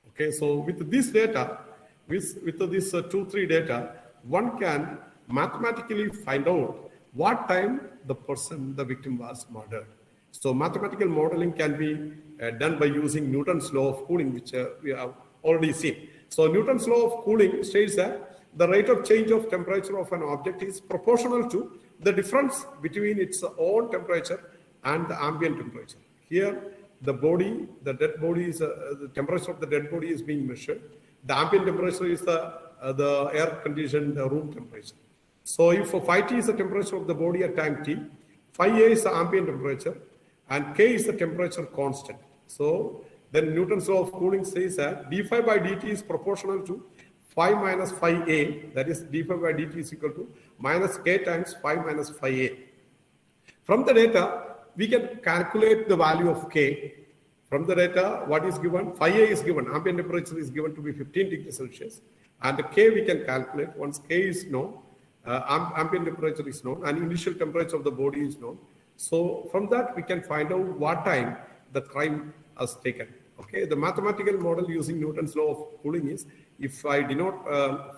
Okay, so with this data, with this 2-3 data, one can mathematically find out what time the victim was murdered. So mathematical modeling can be done by using Newton's law of cooling, which we have already seen. So Newton's law of cooling states that the rate of change of temperature of an object is proportional to the difference between its own temperature and the ambient temperature. Here, the dead body is, the temperature of the dead body is being measured. The ambient temperature is the air-conditioned room temperature. So if phi t is the temperature of the body at time t, phi a is the ambient temperature, and k is the temperature constant. So then Newton's law of cooling says that d phi by dt is proportional to phi minus phi a, that is d phi by dt is equal to minus k times phi minus phi a. From the data, we can calculate the value of k. From the data, what is given? Phi a is given, ambient temperature is given to be 15 degrees Celsius, and the k we can calculate once k is known, ambient temperature is known, and initial temperature of the body is known. So from that, we can find out what time the crime has taken. Okay, the mathematical model using Newton's law of cooling is, if I denote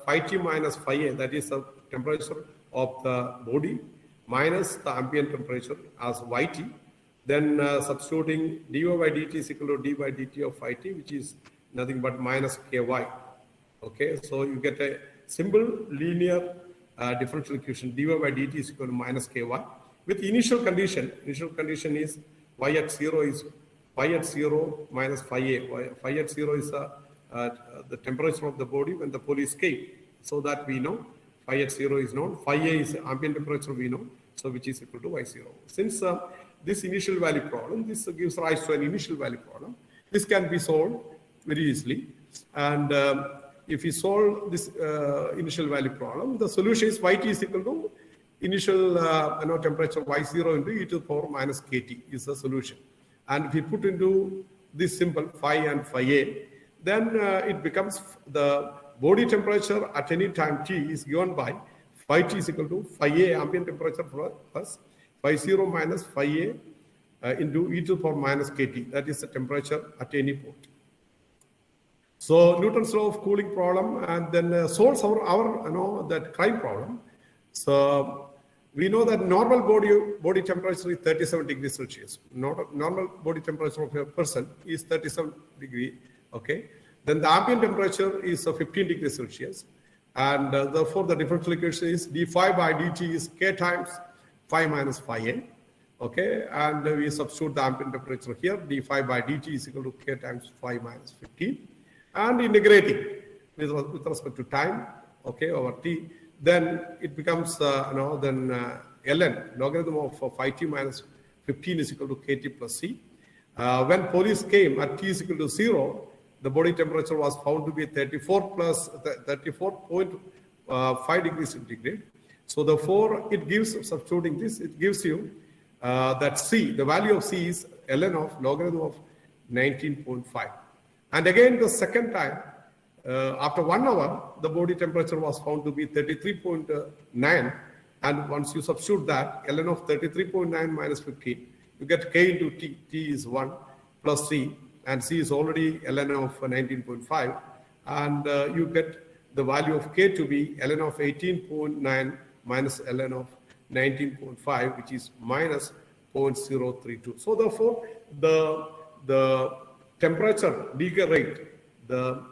phi t minus phi a, that is the temperature of the body, minus the ambient temperature as yt, then substituting dy by dt is equal to d by dt of phi t, which is nothing but minus ky. Okay, so you get a simple linear differential equation, dy by dt is equal to minus ky. With initial condition is y at 0 is phi at 0 minus phi a. Phi at 0 is the temperature of the body when the police came. So that we know phi at 0 is known. Phi a is ambient temperature we know, so which is equal to y0. Since this initial value problem, this gives rise to an initial value problem. This can be solved very easily. And if we solve this initial value problem, the solution is yt is equal to initial temperature y0 into e to the power minus kt is the solution. And if we put into this symbol phi and phi a, then it becomes the body temperature at any time t is given by phi t is equal to phi a ambient temperature plus phi 0 minus phi a into e to the power minus kt. That is the temperature at any point. So Newton's law of cooling problem, and then solves our that crime problem. So we know that normal body temperature is 37 degrees Celsius. Normal body temperature of a person is 37 degree. Okay. Then the ambient temperature is 15 degrees Celsius, and therefore the differential equation is d phi by dt is k times phi minus phi a. Okay, and we substitute the ambient temperature here. D phi by dt is equal to k times phi minus 15, and integrating with respect to time, okay, over t. Then it becomes, ln, logarithm of phi t minus 15 is equal to kt plus c. When police came at t is equal to 0, the body temperature was found to be 34 plus 34.5 degrees centigrade. So therefore, it gives, substituting this, it gives you that c, the value of c is ln of logarithm of 19.5. And again, the second time, after 1 hour, the body temperature was found to be 33.9, and once you substitute that, ln of 33.9 minus 15, you get k into t. T is 1 plus c, and c is already ln of 19.5, and you get the value of k to be ln of 18.9 minus ln of 19.5, which is minus 0.032. So therefore, the temperature decay rate, the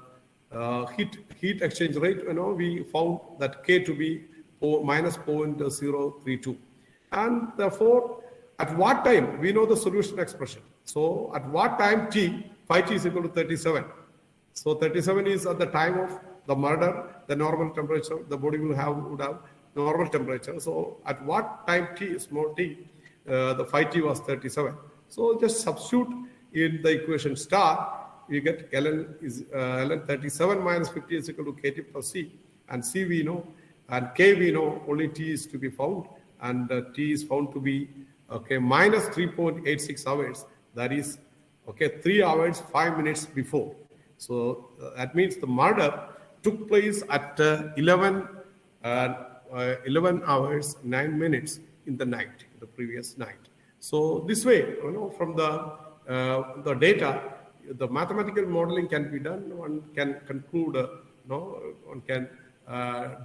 heat exchange rate, we found that k to be minus 0.032. And therefore, at what time, we know the solution expression. So at what time t, phi t is equal to 37. So 37 is at the time of the murder, the normal temperature, the body would have normal temperature. So at what time t, small t, the phi t was 37. So just substitute in the equation star, we get ln is ln 37 minus 50 is equal to kt plus c, and c we know, and k we know, only t is to be found, and t is found to be minus 3.86 hours. That is 3 hours 5 minutes before. So that means the murder took place at 11 hours 9 minutes in the night, the previous night. So this way, from the data, the mathematical modeling can be done. One can conclude, one can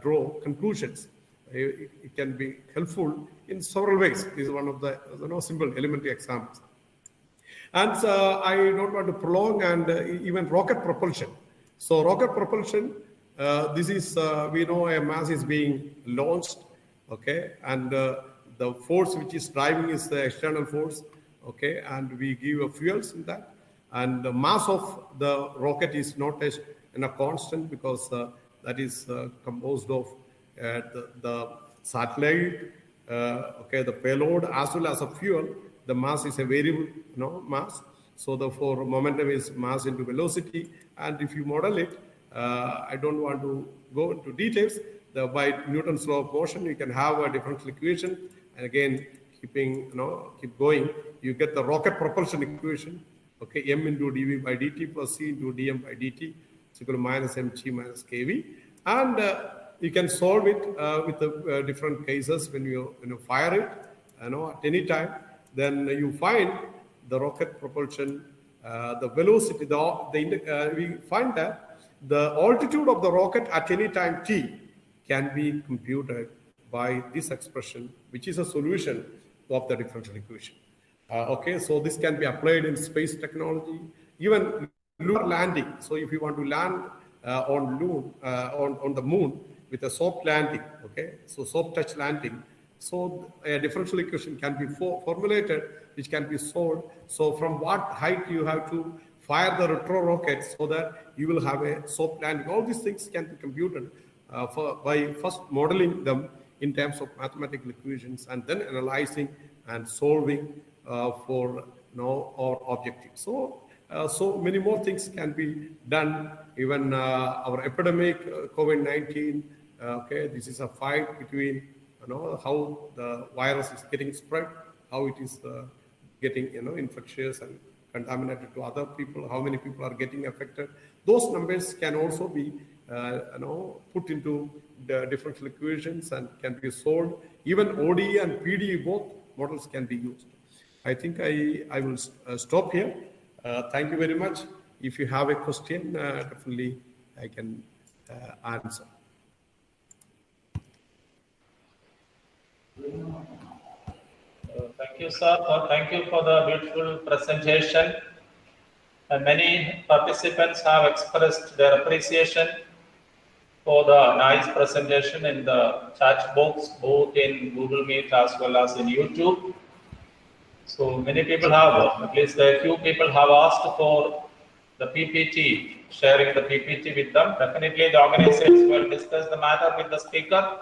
draw conclusions. It can be helpful in several ways. This is one of the simple elementary examples. And I don't want to prolong, and even rocket propulsion. So rocket propulsion, this is, we know a mass is being launched, okay, and the force which is driving is the external force, okay, and we give a fuels in that, and the mass of the rocket is not a constant, because that is composed of the satellite, okay, the payload as well as a fuel. The mass is a variable, mass. So therefore, momentum is mass into velocity, and if you model it, I don't want to go into details. By Newton's law of motion, you can have a differential equation, and again, keep going, you get the rocket propulsion equation. Okay, m into dv by dt plus c into dm by dt is equal to minus mg minus kv, and you can solve it with the different cases when you fire it, at any time. Then you find the rocket propulsion, the velocity. We find that the altitude of the rocket at any time t can be computed by this expression, which is a solution of the differential equation. Okay, so this can be applied in space technology, even lunar landing. So if you want to land on the moon with a soft landing, okay, so soft touch landing, so a differential equation can be formulated, which can be solved. So from what height you have to fire the retro rocket so that you will have a soft landing. All these things can be computed by first modeling them in terms of mathematical equations, and then analyzing and solving for our objectives. So many more things can be done. Even our epidemic, COVID-19, okay, this is a fight between how the virus is getting spread, how it is getting infectious and contaminated to other people, how many people are getting affected. Those numbers can also be put into the differential equations and can be solved. Even ODE and PDE, both models can be used. I think I will stop here. Thank you very much. If you have a question, definitely I can answer. Thank you, sir. Thank you for the beautiful presentation. Many participants have expressed their appreciation for the nice presentation in the chat box, both in Google Meet as well as in YouTube. So many people have, at least a few people have asked for the PPT, sharing the PPT with them. Definitely the organizers will discuss the matter with the speaker,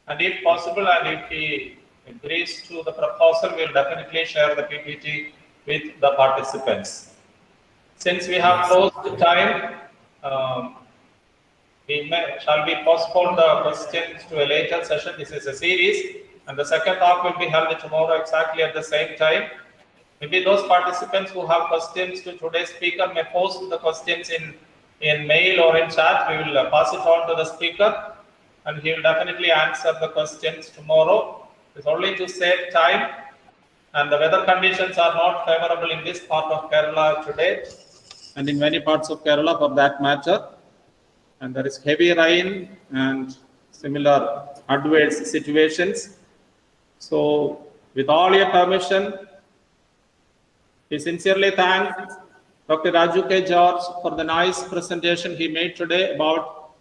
and if possible, and if he agrees to the proposal, we'll definitely share the PPT with the participants. Since we have closed the time, shall we postpone the questions to a later session? This is a series, and the second talk will be held tomorrow exactly at the same time. Maybe those participants who have questions to today's speaker may post the questions in mail or in chat. We will pass it on to the speaker, and he will definitely answer the questions tomorrow. It's only to save time, and the weather conditions are not favorable in this part of Kerala today, and in many parts of Kerala for that matter. And there is heavy rain and similar adverse situations. So with all your permission, we sincerely thank Dr. Raju K. George for the nice presentation he made today about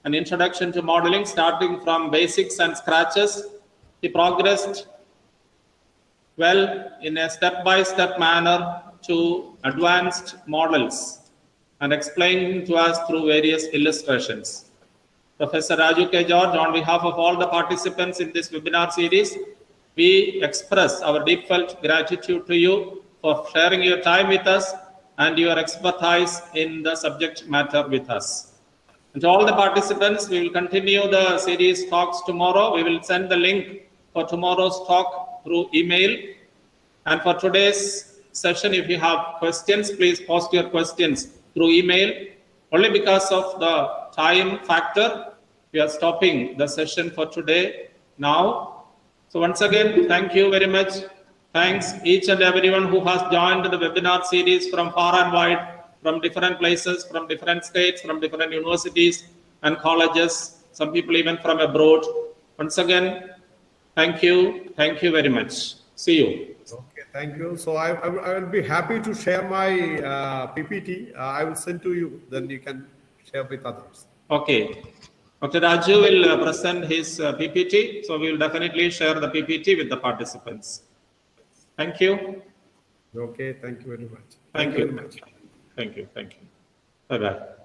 an introduction to modeling, starting from basics and scratches. He progressed well in a step-by-step manner to advanced models and explained to us through various illustrations. Professor Raju K. George, on behalf of all the participants in this webinar series, we express our deep-felt gratitude to you for sharing your time with us and your expertise in the subject matter with us. And to all the participants, we will continue the series talks tomorrow. We will send the link for tomorrow's talk through email. And for today's session, if you have questions, please post your questions through email. Only because of the time factor, we are stopping the session for today now. So once again, thank you very much. Thanks each and everyone who has joined the webinar series from far and wide, from different places, from different states, from different universities and colleges, some people even from abroad. Once again, thank you very much. See you. Okay, thank you. So I will be happy to share my PPT. I will send to you, then you can share with others. Okay. Dr. Raju will present his PPT. So we will definitely share the PPT with the participants. Thank you. Okay, thank you very much. Thank Very you. much. Thank you. Thank you. Bye-bye.